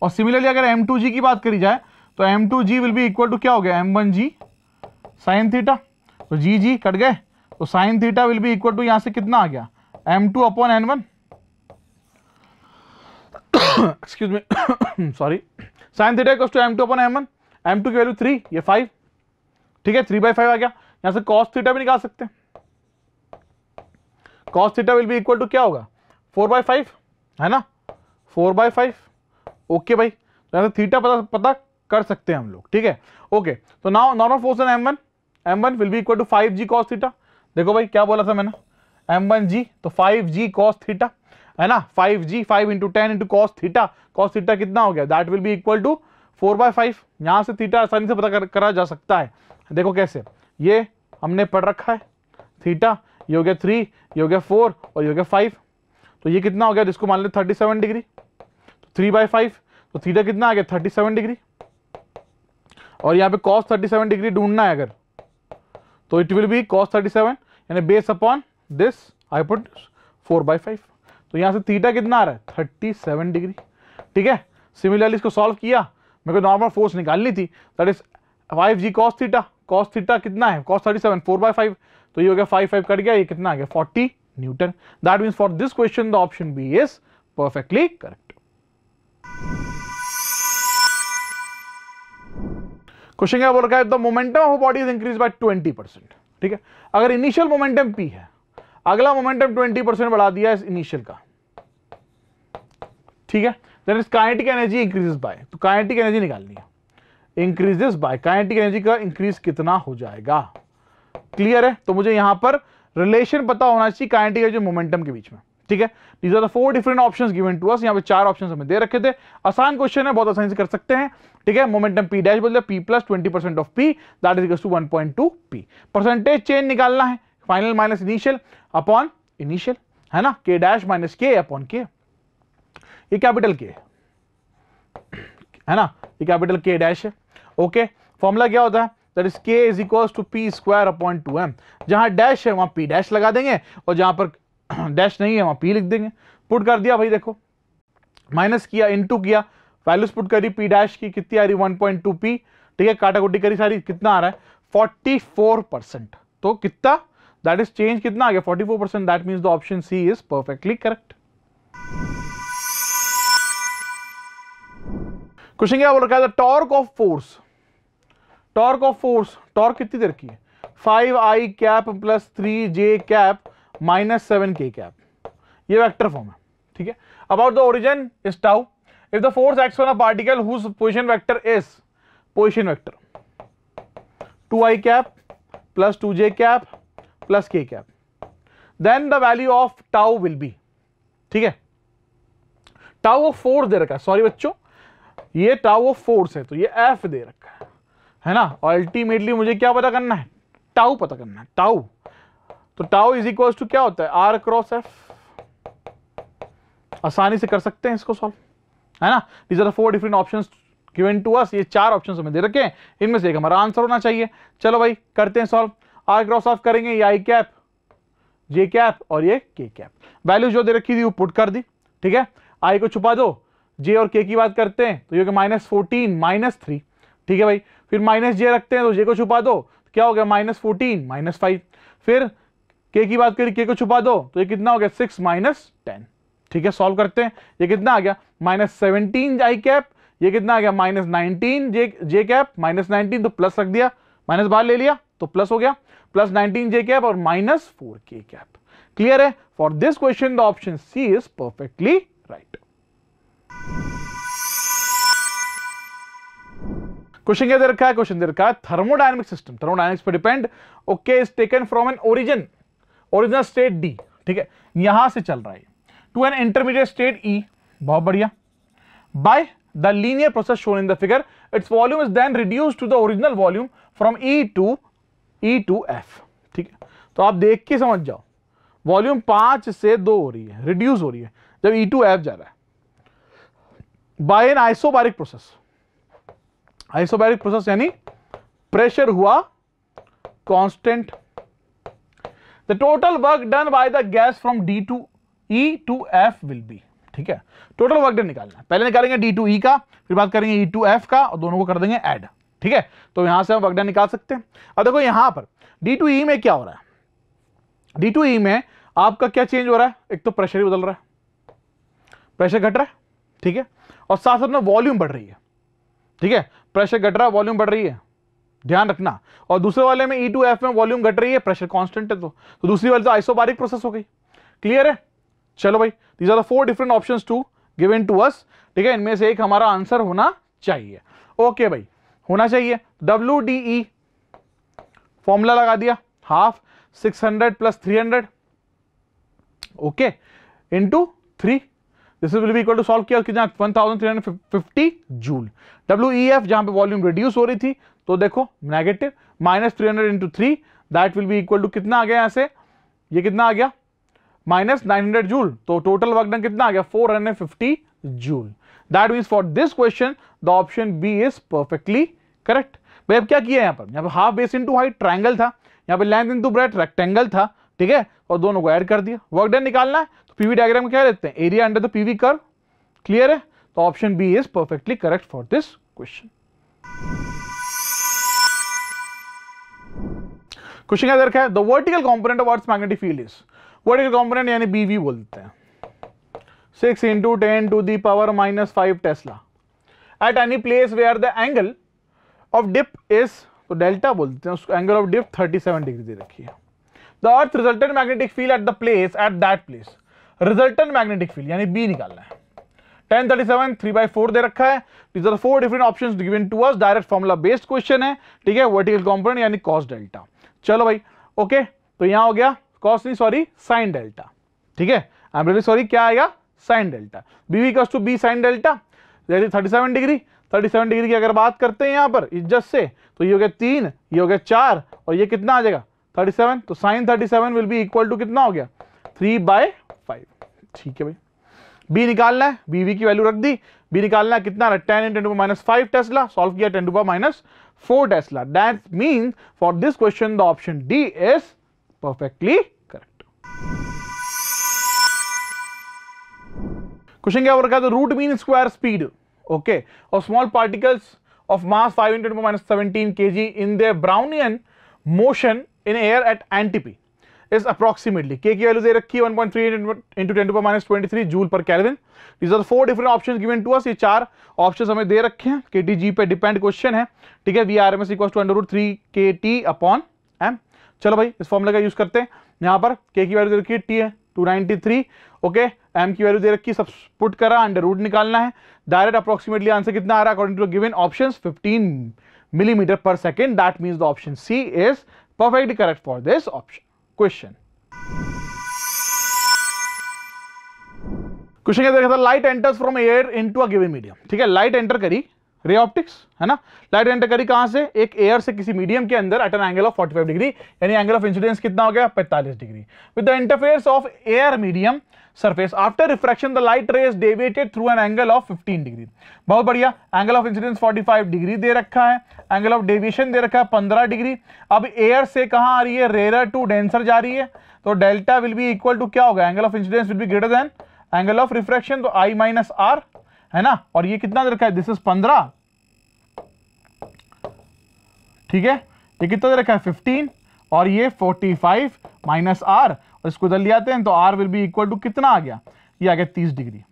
और सिमिलरली अगर m2g की बात करी जाए तो m2g will be equal to क्या हो गया, m1g sin थीटा, तो g कट गए, तो sin theta will be equal to यहां से कितना आ गया, m2 अपॉन n1, excuse me sorry, sin theta equal to m2 अपॉन m1, m2 की वैल्यू 3, ये 5, ठीक है, 3/5 आ गया। यहां से cos थीटा भी निकाल सकते हैं, cos theta will be equal to क्या होगा, 4/5, है ना, 4/5, ओके भाई। तो यहां से थीटा पता कर सकते हैं हम लोग, ठीक है, ओके। तो now normal force in m1 will be equal to 5g cos theta, देखो भाई क्या बोला था मैंने, m1g तो 5g cos थीटा, है ना, 5g 5 into 10 into cos theta कितना हो गया, that will be equal to 4/5। यहां से थीटा आसानी से पता करा जा सकता है, देखो कैसे, ये हमने पढ़ रखा है, थीटा ये हो गया 3, ये हो गया 4 और ये हो गया 5, तो ये कितना हो गया, जिसको मान ले 37 डिग्री, तो 3/5, तो थीटा कितना आ गया 37 डिग्री, और यहाँ पे cos 37 डिग्री ढूंढना है अगर, तो इट विल बी cos 37 यानी base upon this I put 4/5, तो यहां से थीटा कितना आ रहा है 37 डिग्री, ठीक है। सिमिलरली इसको सॉल्व किया, मेरे को नॉर्मल फोर्स निकालनी थी, that is 5g cos theta कितना है, cos 37 4/5, तो ये हो गया 5 कट गया, ये कितना आ गया 40 newton. That means for this question the option B is perfectly correct. Question क्या बोल रखा है, the momentum of body is increase by 20%, ठीक है। अगर इनिशियल मोमेंटम p है, अगला मोमेंटम 20% बढ़ा दिया है इनिशियल का, ठीक है, then is kinetic energy increases by, तो काइनेटिक एनर्जी निकालनी है, इंक्रीजेस बाय काइनेटिक एनर्जी का इंक्रीज कितना हो जाएगा, क्लियर है। तो मुझे यहां पर रिलेशन पता होना चाहिए काइनेटिक एनर्जी मोमेंटम के बीच में, ठीक है। These are the 4 different options given to us, यहां पे 4 ऑप्शंस हमें दे रखे थे, आसान क्वेश्चन है, बहुत आसानी से कर सकते हैं, ठीक है। मोमेंटम p डैश बोल दिया, p plus 20% of p that is equal to 1.2 p, percentage change निकालना है, final minus initial upon initial, है ना, k dash minus k upon k, ये कैपिटल K है ना, ये कैपिटल K डैश है, ओके। फॉर्मूला क्या होता है, that is k is equals to p square upon 2m, जहां डैश है वहां p डैश लगा देंगे, और जहां पर डैश नहीं है वहां p लिख देंगे, पुट कर दिया भाई, देखो माइनस किया, इनटू किया, वैल्यूज पुट करी p डैश की, कितनी आ रही 1.2 p, ठीक है, काटाकुटी करी सारी, कितना आ रहा है 44%, तो कितना, दैट इज चेंज कितना आ गया 44%, that means the option C is perfectly correct. Question क्या बोल रखा है, टॉर्क ऑफ फोर्स, टॉर्क कितनी देर की है, 5i cap plus 3j cap minus 7k cap, ये वेक्टर फॉर्म है, ठीक है। About the origin is tau, if the force acts on a particle whose position vector is, position vector 2i cap plus 2j cap plus k cap, then the value of tau will be, ठीक है। टाउ ऑफ फोर्स दे रखा है, सॉरी बच्चों, ये टाउ ऑफ फोर्स है, तो ये f दे रखा है ना, और अल्टीमेटली मुझे क्या पता करना है, टाउ पता करना है, टाउ, तो टाउ इज इक्वल टू क्या होता है r क्रॉस f, आसानी से कर सकते हैं इसको सॉल्व, है ना। These are 4 different options given to us, ये 4 ऑप्शंस हमें दे रखे हैं, इनमें से एक हमारा आंसर होना चाहिए। चलो भाई करते हैं सॉल्व, r क्रॉस ऑफ करेंगे, ये i कैप j कैप और ये k कैप, वैल्यू जो दे रखी थी वो पुट कर दी, ठीक है। i को छुपा दो, j और k की बात करते हैं तो ये -14 -3, ठीक है भाई, फिर माइनस j रखते हैं तो j को छुपा दो, तो क्या हो गया -14 -5, फिर k की बात करें, k को छुपा दो तो ये कितना हो गया 6 -10, ठीक है। सॉल्व करते हैं, ये कितना आ गया -17 i कैप, ये कितना आ गया -19 j कैप, -19 तो प्लस रख दिया, माइनस बाहर ले लिया तो प्लस हो गया, प्लस 19 j कैप और -4k कैप, क्लियर है। For this question the option C is perfectly right. Question क्या दे रखा है, क्वेश्चन दे रखा है थर्मोडायनेमिक सिस्टम, थर्मोडायनेमिक्स पे depend, okay, is taken from an original state D, ठीक है, यहां से चल रहा है to an intermediate state E, बहुत बढ़िया, by the linear process shown in the figure, its volume is then reduced to the original volume from E to F, ठीक है। तो आप देख के समझ जाओ, वॉल्यूम 5 से 2 हो रही है, रिड्यूस हो रही है जब ई टू एफ जा रहा है, by an isobaric process, isobaric process यानी प्रेशर हुआ constant. The total work done by the gas from D to E to F will be. ठीक है, टोटल वर्क डन निकालना है। पहले निकालेंगे D to E का, फिर बात करेंगे E to F का, और दोनों को कर देंगे ऐड। ठीक है, तो यहां से हम वर्क डन निकाल सकते हैं। अब देखो यहां पर D to E में क्या हो रहा है, D to E में आपका क्या चेंज हो रहा है, एक तो प्रेशर ही बदल रहा है, प्रेशर घट रहा है, ठीक है, और साथ साथ में वॉल्यूम बढ़ रही है। ठीक है, प्रेशर घट रहा है, वॉल्यूम बढ़ रही है, ध्यान रखना। और दूसरे वाले में E to F में वॉल्यूम घट रही है, प्रेशर कांस्टेंट है, तो दूसरी वाली तो आइसोबारिक प्रोसेस हो गई। क्लियर है? चलो भाई, these are the 4 different options to given to us. ठीक है, इनमें से एक हमारा आंसर होना चाहिए। ओके भाई, होना चाहिए। WDE फॉर्मूला लगा दिया, हाफ 600 प्लस 300 okay into 3, this will be equal to, solve किया कितना, 1350 जूल। WEF जहां पे वॉल्यूम रिड्यूस हो रही थी, तो देखो negative, minus 300 into 3, that will be equal to कितना आ गया, यहां से ये कितना आ गया, माइनस 900 जूल। तो टोटल वर्क डन कितना आ गया, 450 joule. That means for this question the option B is perfectly correct. भाई अब क्या किया यहाँ पर half base into height triangle था, यहाँ पे लेंथ इंटू ब्रेड्थ रेक्टेंगल था। ठीक है, और दोनों को ऐड कर दिया। वर्क डन निकालना है तो पीवी डायग्राम में क्या लेते हैं, area under the PV curve. Clear है? तो option B is perfectly correct for this question. Question क्या दे रखा है, the vertical component of earth magnetic field is, vertical component यानी बीवी बोलते हैं, 6 into 10 to the power minus 5 Tesla at any place where the angle of dip is, तो डेल्टा बोलते हैं उसको, एंगल ऑफ डिप 37 डिग्री दे रखी है। The earth resultant magnetic field at the place, at that place, resultant magnetic field यानी बी निकालना है। 1037 3/4 दे रखा है। These are 4 different options given to us, direct formula based question है। ठीक है, वर्टिकल कंपोनेंट यानी कॉस डेल्टा। चलो भाई ओके, तो यहां हो गया कॉस नहीं सॉरी साइन डेल्टा। ठीक है, आई एम रियली सॉरी, क्या आएगा, sine delta. BV equals to B sine delta, 37 degree. 37 degree की अगर बात करते हैं यहां पर इज्जत से, तो ये हो गया 3, ये हो गया 4, और ये कितना आ जाएगा 37। तो sine 37 will be equal to कितना हो गया, 3/5। ठीक है भाई, बी निकालना है, बीवी की वैल्यू रख दी। बी निकालना है कितना, 10 × 10⁻⁵ टेस्ला, सॉल्व किया 10⁻⁴ tesla. That means for this question the option D is perfectly correct. Question क्या हो रखा है, the root mean square speed okay और small particles of mass 5 × 10⁻17 kg in their Brownian motion in air at antp is approximately, k की वैल्यू दे रखी है 1.3 × 10⁻23 जूल पर kelvin. These are 4 different options given to us, ये 4 ऑप्शंस हमें दे रखे हैं, kTg पे डिपेंड क्वेश्चन है। ठीक है, Vrms = √3 kT/m। चलो भाई इस फॉर्मूले का यूज करते हैं। यहाँ पर k की वैल्यू दे रखी है, t है 293 ओके, m की वैल्यू दे रखी, सब पुट करा, अंडर रूट निकालना है। डायरेक्ट अप्रोक्सीमेटली आंसर कितना आ रहा है according to given options, 15 millimetre per second. That means the option C is perfectly correct for this option question. Question क्या देखा था, light enters from air into a given medium. ठीक है, लाइट एंटर करी, रे ऑप्टिक्स है ना, लाइट एंटर करी कहां से, एक एयर से किसी मीडियम के अंदर at an angle of 45 degree, यानी एंगल ऑफ इंसिडेंस कितना हो गया 45 degree, with the interface of air medium surface. After refraction the light rays deviated through an angle of 15 degree. बहुत बढ़िया, एंगल ऑफ इंसिडेंस 45 डिग्री दे रखा है, एंगल ऑफ डेविएशन दे रखा है 15 डिग्री। अब एयर से कहां आ रही है, रेयर टू डेंसर जा रही है, तो delta will be equal to क्या होगा, angle of incidence will be greater than angle of refraction, तो I - R है ना। और ये कितना दे रखा है, दिस इज 15। ठीक है, ये कितना दे रखा है 15, और ये 45 - R, और इसको इधर ले आते हैं तो R will be equal to कितना आ गया, ये आ गया 30 डिग्री।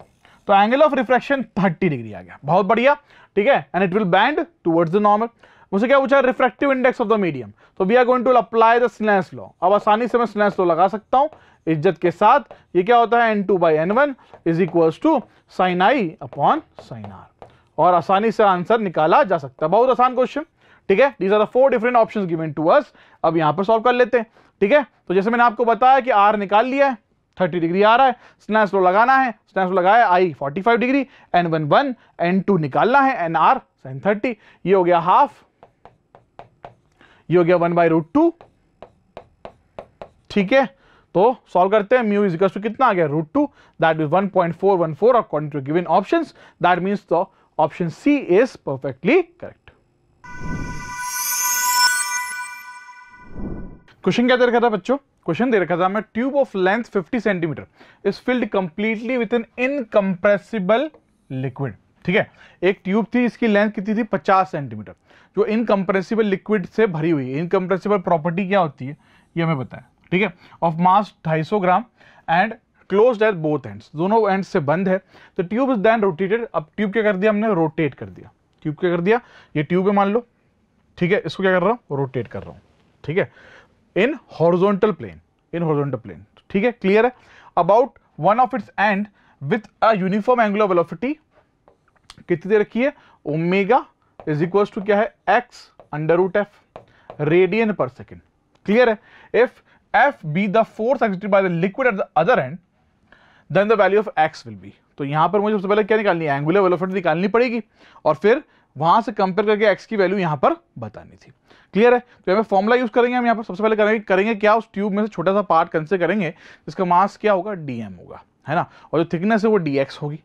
तो एंगल ऑफ रिफ्रैक्शन 30 डिग्री आ गया, बहुत बढ़िया। ठीक है, and it will bend towards the normal. मुझे क्या पूछा, refractive index of the medium, तो we are going to apply the Snell's law. अब आसानी से मैं स्नेल्स लॉ लगा सकता हूं इज्जत के साथ। ये क्या होता है, n2/n1 is equals to sin I/sin R, और आसानी से आंसर निकाला जा सकता है। बहुत आसान क्वेश्चन। ठीक है, these are the 4 different options given to us. अब यहां पर सॉल्व कर लेते हैं। ठीक है, तो जैसे मैंने आपको बताया कि R निकाल लिया है, 30 डिग्री आ रहा है, स्नेल्स लॉ लगाना है, स्नेल्स लॉ लगाया I 45 डिग्री, n1 1, n2 निकालना है, nR sin 30, ये हो गया हाफ, ये हो गया 1/√2। ठीक है, तो सॉल्व करते हैं, म्यू इज इक्वल टू कितना आ गया, √2, that is 1.414 according to given options. That means the option C is perfectly correct. Question क्या दे रखा था बच्चों? क्वेश्चन दे रखा था मैं, tube of length 50 centimetre is filled completely with an incompressible liquid. ठीक है, एक ट्यूब थी, इसकी लेंथ कितनी थी? 50 सेंटीमीटर, जो इनकंप्रेसिबल लिक्विड से भरी हुई है। इनकंप्रेसिबल प्रॉपर्टी क्या होती है ये हमें पता है। ठीक है, of mass 250 gram and closed at both ends, दोनों एंड्स से बंद है। तो ट्यूब इज देन रोटेटेड। अब ट्यूब क्या कर दिया हमने? रोटेट कर दिया। ट्यूब क्या कर दिया? ये ट्यूब है मान लो, ठीक है, इसको क्या कर रहा हूं? रोटेट कर रहा हूं। ठीक है, in horizontal plane, in horizontal plane. ठीक है, क्लियर है? About one of its end with a uniform angular velocity कितनी दे रखी है? ओमेगा इज इक्वल टू क्या है? X under root f radian पर सेकेंड। क्लियर है? If f be the force exerted by the liquid at the other end then the value of x will be. तो यहां पर मुझे सबसे पहले क्या निकालनी है? एंगुलर वेलोसिटी निकालनी पड़ेगी और फिर वहां से कंपेयर करके एक्स की वैल्यू यहां पर बतानी थी। क्लियर है? तो हमें फॉर्मुला यूज करेंगे हम यहां पर। सबसे पहले करेंगे क्या? उस ट्यूब में से छोटा सा पार्ट कंसिडर करेंगे जिसका मास क्या होगा? dm होगा, है ना, और जो थिकनेस है वो dx होगी।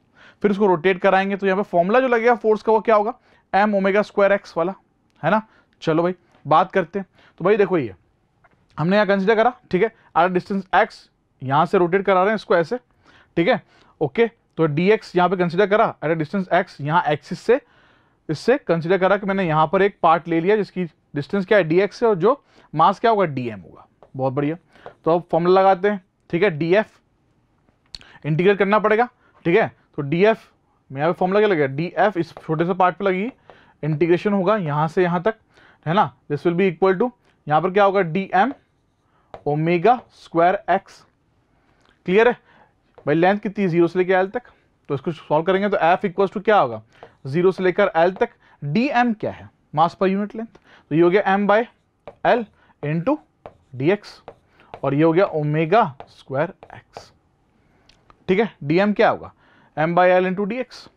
फिर उसको रोटेट कराएंगे तो यहाँ पे फॉर्मुला जो लगेगा फोर्स का वो क्या होगा? m ओमेगा स्क्वायर x वाला, है ना। चलो भाई बात करते हैं। तो भाई देखो ये हमने यहाँ कंसिडर करा, ठीक है, एट डिस्टेंस x, यहाँ से रोटेट करा रहे हैं इसको ऐसे, ठीक है, ओके। तो dx यहाँ पे कंसिडर करा एट डिस्टेंस x, यहाँ एक्सिस से इससे कंसिडर करा कि मैंने यहाँ पर एक पार्ट ले लिया जिसकी डिस्टेंस क्या है? dx से, और जो मास क्या होगा? dm होगा। बहुत बढ़िया। तो अब फॉर्मूला लगाते हैं, ठीक है, df इंटीग्रेट करना पड़ेगा, ठीक है। तो df में यहाँ पे फॉर्मूला क्या लगेगा? df इस छोटे से पार्ट पे लगी, इंटीग्रेशन होगा यहाँ से यहाँ तक, है ना। This will be equal to, यहाँ पर क्या होगा? dm omega square x। Clear है भाई? लेंथ कितनी? 0 से लेकर l तक। तो इसको सॉल्व करेंगे तो f इक्वल टू क्या होगा? 0 से लेकर l तक। dm क्या है? मास पर यूनिट लेंथ। तो ये हो गया m by l into dx, और ये हो गया ओमेगा स्क्वायर x। ठीक है, dm क्या होगा? m by l into dx।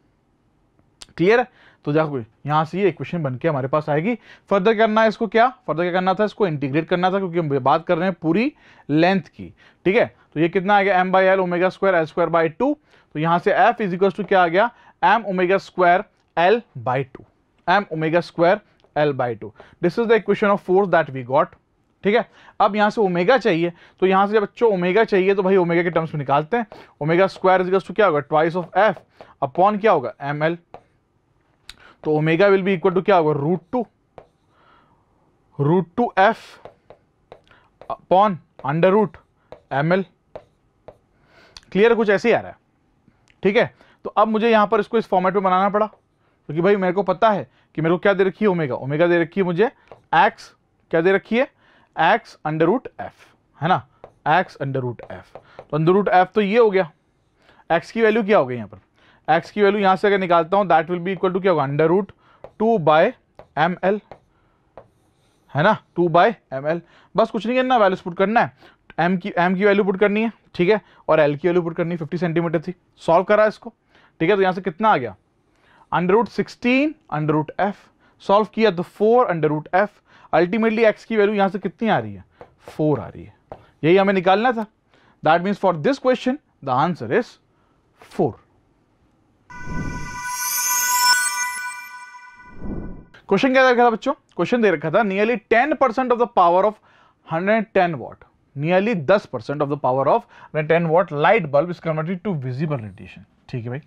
Clear है? तो देखो यहां से ये इक्वेशन बन के हमारे पास आएगी। फर्दर करना है इसको, क्या फर्दर क्या करना था? इसको इंटीग्रेट करना था, क्योंकि हम बात कर रहे हैं पूरी लेंथ की। ठीक है, तो ये कितना आ गया? m by l omega square l square by 2। तो यहां से f इज इक्वल टू क्या आ गया? m omega square l by 2, m omega square l by 2। This is the equation of force that we got. ठीक है, अब यहां से ओमेगा चाहिए, तो यहां से जब बच्चों ओमेगा चाहिए तो भाई ओमेगा के टर्म्स में निकालते हैं। Omega square is equal to क्या होगा? ट्वाइस ऑफ f अपॉन क्या होगा? ml। तो omega will be equal to क्या होगा? Root two f upon under root ml। Clear? कुछ ऐसे ही आ रहा है। ठीक है, तो अब मुझे यहां पर इसको इस फॉर्मेट में बनाना पड़ा, क्योंकि भाई मेरे को पता है कि मेरे को क्या दे रखी है? ओमेगा। ओमेगा दे रखी है मुझे x, क्या दे रखी है? x अंडर रूट f, है ना, x अंडर रूट f। तो अंडर रूट f तो ये हो गया। x की वैल्यू क्या हो गई यहाँ पर? x की वैल्यू यहां से अगर निकालता हूं that will be equal to क्या होगा? अंडर रूट 2 बाय ml, है ना, 2 बाय ml। बस कुछ नहीं करना, वैल्यूज पुट करना है। m की वैल्यू पुट करनी है, ठीक है, और l की वैल्यू पुट करनी है। 50 सेंटीमीटर थी, सॉल्व करा इसको, ठीक है। तो यहां से कितना आ गया? Under root 16 under root f। Solve किया तो 4 under root f। Ultimately x की वैल्यू यहां से कितनी आ रही है? 4 आ रही है। यही हमें निकालना था। That means for this question the answer is 4। Question क्या दे रखा था बच्चों? क्वेश्चन दे रखा था nearly 10% of the power of 110 watt, nearly 10% of the power of 110 watt light bulb is converted to visible radiation. ठीक है भाई,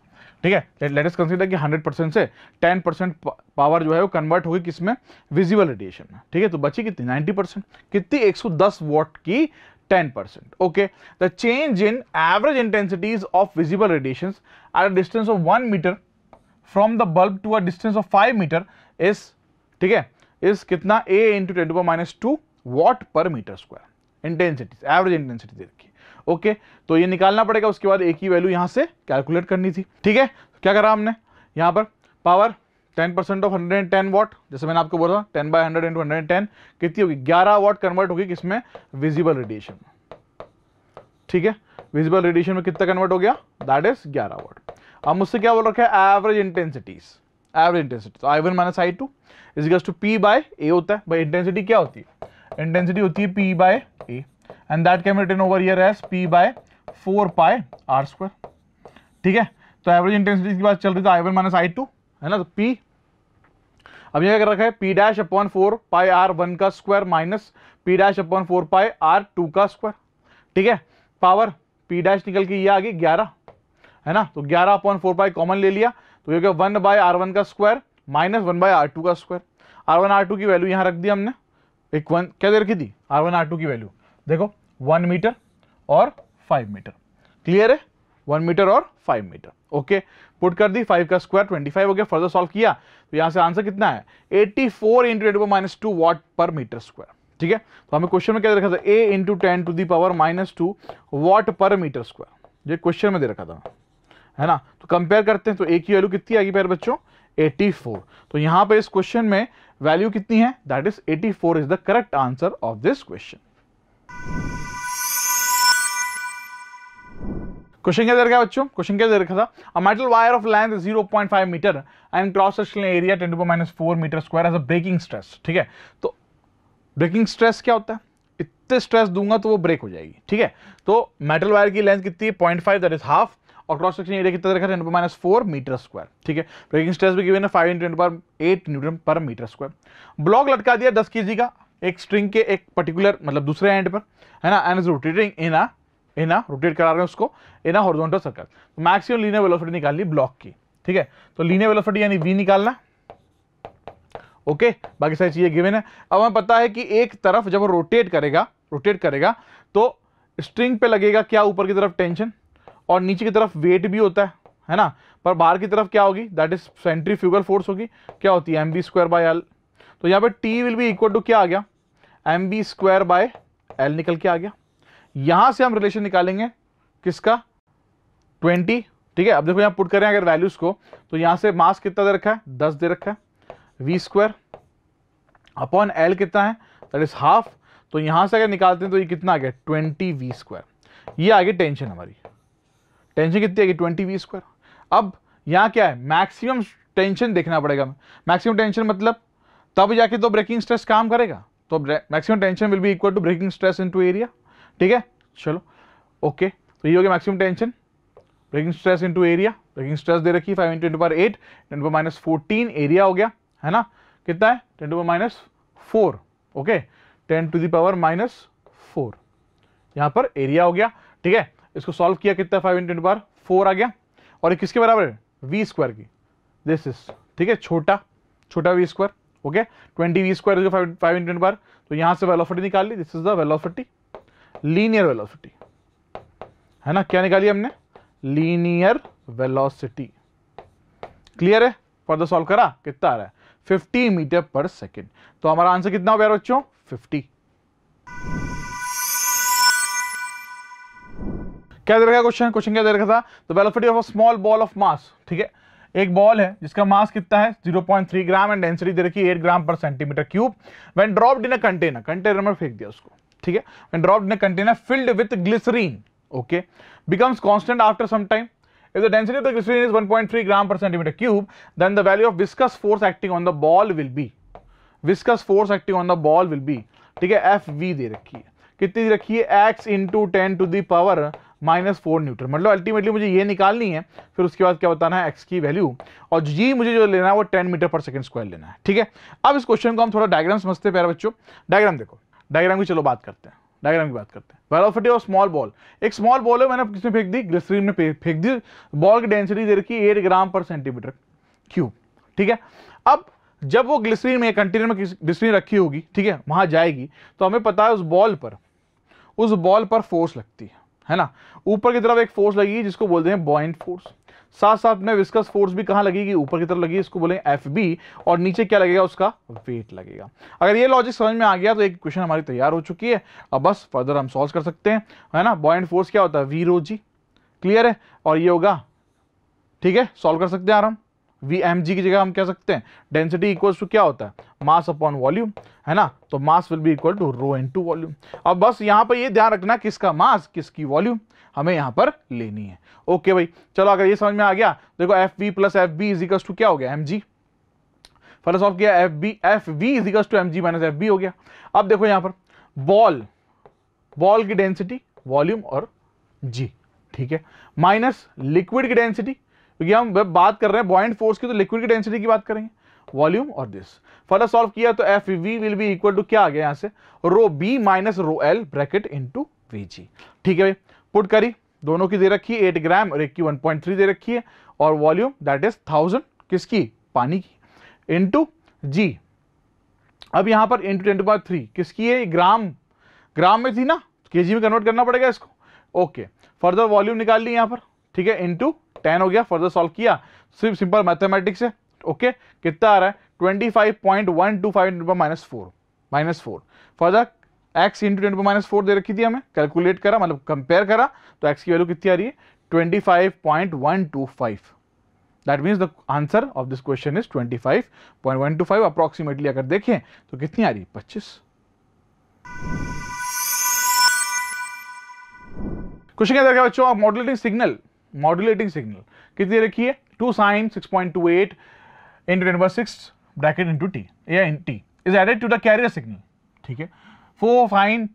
ठीक है। लेट अस कंसीडर कि 100% से 10% पावर जो है वो कन्वर्ट होगी किसमें? विजिबल रेडिएशन में। ठीक है, तो बची कितनी? 90%। कितनी? 110 वॉट की 10%। Okay, the change in average intensities of visible radiation at a distance of 1 metre from the bulb to a distance of 5 metre is, ठीक है, इज कितना? a into 10⁻² watt per metre square. Intensity, average intensity दे रखी है। ओके, तो ये निकालना पड़ेगा। उसके बाद a की वैल्यू यहां से कैलकुलेट करनी थी। ठीक है, क्या करा हमने यहां पर? पावर 10% ऑफ 110 वॉट, जैसे मैंने आपको बोला 10 बाय 100 इंटू 110 कितनी होगी? 11 वॉट कन्वर्ट होगी किसमें? विजिबल रेडिएशन में। ठीक है, विजिबल रेडिएशन में कितना कन्वर्ट हो गया? That is 11 watt. अब मुझसे क्या बोल रखा है? Average intensities, average intensity. तो I1 minus I2 is equal to P by A होता है। भाई इंटेंसिटी क्या होती है? इंटेंसिटी होती है P by A, and that can be written over here as P by 4 pi R square. ठीक है, तो एवरेज इंटेंसिटी की बात चल रही थी I1 माइनस I2, है ना। तो P, अब यह कर रखा है P dash upon 4 pi R 1 का square minus P dash upon 4 pi R 2 का स्क्वायर, ठीक है। पावर पी डैश निकल के ये आ गई 11, है ना, तो 11 अपॉन 4 पाई कॉमन ले लिया तो ये 1 बाय R1 का स्क्वायर माइनस 1 बाय R2 का स्क्वायर। R1 R2 की वैल्यू यहां रख दी हमने, एक 1 क्या दे रखी थी R1 R2 की वैल्यू देखो 1 मीटर और 5 मीटर, क्लियर है, 1 मीटर और 5 मीटर, ओके। पुट कर दी, 5 का स्क्वायर 25 हो गया। फर्दर सॉल्व किया तो यहां से आंसर कितना है 84 इंटू 10⁻² वाट पर मीटर स्क्वायर, ठीक है। तो हमें क्वेश्चन में क्या दे रखा था A इंटू 10⁻², वाट पर मीटर स्क्वायर, ये क्वेश्चन में दे रखा था, है ना। तो कंपेयर करते हैं तो A की वैल्यू कितनी आएगी प्यारे बच्चों 84। तो यहां पे इस क्वेश्चन में वैल्यू कितनी है, that is 84 is the correct answer of this question. Question क्या दे रखा है बच्चों, क्वेश्चन क्या दे रखा था, a metal wire of length 0.5 metre and cross sectional area 10⁻⁴ metre square as a breaking stress, ठीक है। तो ब्रेकिंग स्ट्रेस क्या होता है, इतने स्ट्रेस दूंगा तो वो ब्रेक हो जाएगी, ठीक है। तो मेटल वायर की लेंथ कितनी है 0.5 दैट इज हाफ, और क्रॉस सेक्शन एरिया कितना रखा है 10⁻⁴ मीटर स्क्वायर, ठीक है। ब्रेकिंग स्ट्रेस भी गिवन है 5 × 10⁸ Newton per metre square. Block लटका दिया 10 kg का एक स्ट्रिंग के एक पर्टिकुलर मतलब दूसरे एंड पर, है ना, end is rotating in a rotate करा रहे हैं उसको in a horizontal circle. Maximum linear velocity निकालनी ब्लॉक की, ठीक है। तो लीनियर वेलोसिटी यानी v निकालना, ओके। बाकी सारी चीजें गिवन है। अब हमें पता है कि एक तरफ जब वो रोटेट करेगा तो स्ट्रिंग पे लगेगा क्या, ऊपर की तरफ टेंशन और नीचे की तरफ वेट भी होता है ना, पर बाहर की तरफ क्या होगी, दैट इज सेंट्रीफ्यूगल फोर्स होगी, क्या होती है mv²/L। तो यहाँ पे T will be equal to क्या आ गया mv²/L निकल के आ गया। यहां से हम रिलेशन निकालेंगे किसका 20, ठीक है। अब देखो यहां पुट करें अगर वैल्यूज को, तो यहां से मास कितना दे रखा है 10 दे रखा है, v² अपॉन L कितना है दैट इज हाफ। तो यहां से अगर निकालते हैं तो ये कितना आ गया 20v², ये आ गई टेंशन हमारी, टेंशन कितनी आएगी 20v²। अब यहां क्या है मैक्सिमम टेंशन देखना पड़ेगा, मैक्सिमम टेंशन मतलब तब जाके तो ब्रेकिंग स्ट्रेस काम करेगा, तो maximum tension will be equal to breaking stress into area, ठीक है। चलो ओके, तो ये हो गया maximum tension breaking stress into area, breaking stress दे रखी है 5 × 10⁻⁸ 10⁻⁴ एरिया हो गया, है ना, कितना है 10⁻⁴, ओके 10⁻⁴ यहां पर एरिया हो गया, ठीक है। इसको सॉल्व किया कितना 5 × 10⁻⁴ आ गया, और ये किसके बराबर है v² की, दिस इज, ठीक है, छोटा v², ओके 20v² 5 × 10⁻, तो यहां से वेलोसिटी निकाल ली, this is the velocity, linear velocity, है ना, क्या निकाली हमने लीनियर वेलोसिटी, क्लियर है। फर्दर सॉल्व करा कितना आ रहा है 50 मीटर पर सेकेंड। तो हमारा आंसर कितना हो गया बच्चों 50। क्या दे रखा क्वेश्चन क्या दे रखा था, the velocity of a small ball of mass, ठीक है। एक बॉल है जिसका मास कितना है 0.3 ग्राम एंड डेंसिटी दे रखी है 8 ग्राम पर centimetre cube. When dropped in a container में फेंक दिया उसको, ठीक है। When dropped in a container filled with glycerine, okay, becomes constant after some time. If the density of the glycerine is 1.3 gram per centimeter cube, then the value of viscous force acting on the ball will be, ठीक है, FV दे रखी है, कितनी दे रखी है x × 10⁻⁻⁴ न्यूटन। मतलब अल्टीमेटली मुझे ये निकालनी है, फिर उसके बाद क्या बताना है x की वैल्यू, और g मुझे जो लेना है वो 10 मीटर पर सेकंड स्क्वायर लेना है, ठीक है। अब इस क्वेश्चन को हम थोड़ा डायग्राम समझते हैं प्यारे बच्चों। डायग्राम देखो, डायग्राम की चलो बात करते हैं, डायग्राम की बात करते हैं। वेलोसिटी ऑफ स्मॉल बॉल, एक स्मॉल बॉल है, मैंने किसमें फेंक दी ग्लिसरीन में फेंक दी, बॉल की डेंसिटी दे रखी 8 ग्राम पर सेंटीमीटर क्यूब, ठीक है। अब जब वो ग्लिसरीन में कंटेनर में ग्लिसरीन रखी होगी, ठीक है, वहां जाएगी तो हमें पता है उस बॉल पर फोर्स लगती है ना। ऊपर की तरफ एक फोर्स लगेगी जिसको बोलते हैं बॉयंट फोर्स, साथ साथ में विस्कस फोर्स भी कहां लगेगी ऊपर की तरफ लगेगी, इसको बोलेंगे FB, और नीचे क्या लगेगा उसका वेट लगेगा। अगर ये लॉजिक समझ में आ गया तो एक क्वेश्चन हमारी तैयार हो चुकी है। अब बस फर्दर हम सॉल्व कर सकते हैं, है ना। बॉयंट फोर्स क्या होता है V⍴G, क्लियर है, और ये होगा, ठीक है, सॉल्व कर सकते हैं आराम। Vmg की जगह हम कह सकते हैं डेंसिटी इक्वल्स टू क्या होता है मास अपॉन वॉल्यूम, है ना। तो mass will be equal to ρ × volume. अब बस यहां पर ये ध्यान रखना किसका मास किसकी वॉल्यूम हमें यहां पर लेनी है। ओके भाई, चलो अगर ये समझ में आ गया, देखो FV + FB इक्वल्स टू क्या हो गया mg। फर्स्ट सॉल्व किया FV equals to mg - FB हो गया। अब देखो यहां पर बॉल की डेंसिटी वॉल्यूम और g, ठीक है, माइनस लिक्विड की डेंसिटी, क्योंकि हम बात कर रहे हैं बॉयंट फोर्स की, तो लिक्विड की डेंसिटी की बात करेंगे। वॉल्यूम और दिस। फर्दर सॉल्व किया तो F V will be equal to क्या आ गया यहाँ से, rho B minus rho L bracket into V G. ठीक है भाई, पुट करी, दोनों की दे रखी है 8 ग्राम और एक की 1.3 दे रखी है, और वॉल्यूम दैट इज 1000 किसकी, पानी की, इनटू जी। अब यहां पर इंटू 10³ किसकी है, ग्राम, ग्राम में थी ना, केजी में कन्वर्ट करना पड़ेगा इसको। ओके, फर्दर वॉल्यूम निकाल ली यहां पर, ठीक है, इनटू 10 हो गया। फर्दर सॉल्व किया सिर्फ सिंपल मैथमेटिक्स है। ओके, कितना आ रहा है 25.125 माइनस 4। फर्दर x इंटू 10⁻⁴ दे रखी थी हमें, कैलकुलेट करा मतलब कंपेयर करा तो x की वैल्यू कितनी आ रही है 25.125। That means the answer of this question is 25.125 approximately. अगर देखें तो कितनी आ रही है 25। क्वेश्चन क्या देखा बच्चों, मॉड्यूलेटिंग सिग्नल, मॉड्यूलेटिंग सिग्नल कितनी रखी है 2 sin 6.28 into 10⁻⁶ bracket into t या इन t is added to the carrier signal. ठीक है, 4 sin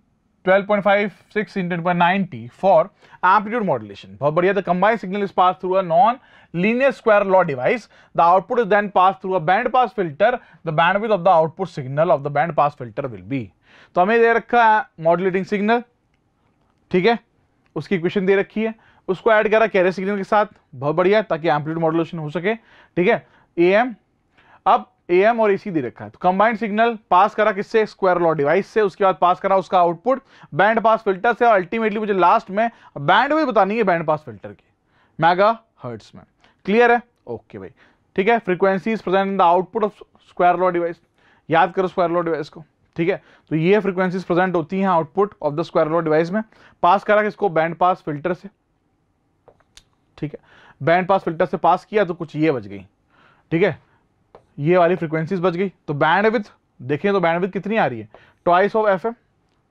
12.56 into 10⁻⁹ for amplitude modulation. बहुत बढ़िया। The combined signal is pass through a non linear square law device, the output is then pass through a band pass filter, the bandwidth of the output signal of the band pass filter will be. तो हमें दे रखा है मॉड्यूलेटिंग सिग्नल, ठीक है, उसकी इक्वेशन दे रखी है, उसको ऐड करा कैरियर सिग्नल के साथ, बहुत बढ़िया, ताकि एम्पलीट्यूड मॉड्यूलेशन हो सके। ठीक है, एएम, अब एएम और एसी दे रखा है, तो कंबाइंड सिग्नल पास करा किससे, स्क्वायर लॉ डिवाइस से, उसके बाद पास करा उसका आउटपुट बैंड पास फिल्टर से, और अल्टीमेटली मुझे लास्ट में बैंडविड्थ बतानी है बैंड पास फिल्टर की मेगाहर्ट्ज में। क्लियर है? ओके भाई, ठीक है। Frequency is present in the output of square law device, याद करो स्क्वायर लॉ डिवाइस को, ठीक है। तो ये फ्रीक्वेंसीज प्रेजेंट होती हैं output of the square law device में, पास करा किसको, बैंड पास फिल्टर से, ठीक है। बैंड पास फिल्टर से पास किया तो कुछ ये बच गई, ठीक है, ये वाली फ्रीक्वेंसीज बच गई। तो बैंडविड्थ देखें तो बैंडविड्थ कितनी आ रही है, twice of f m,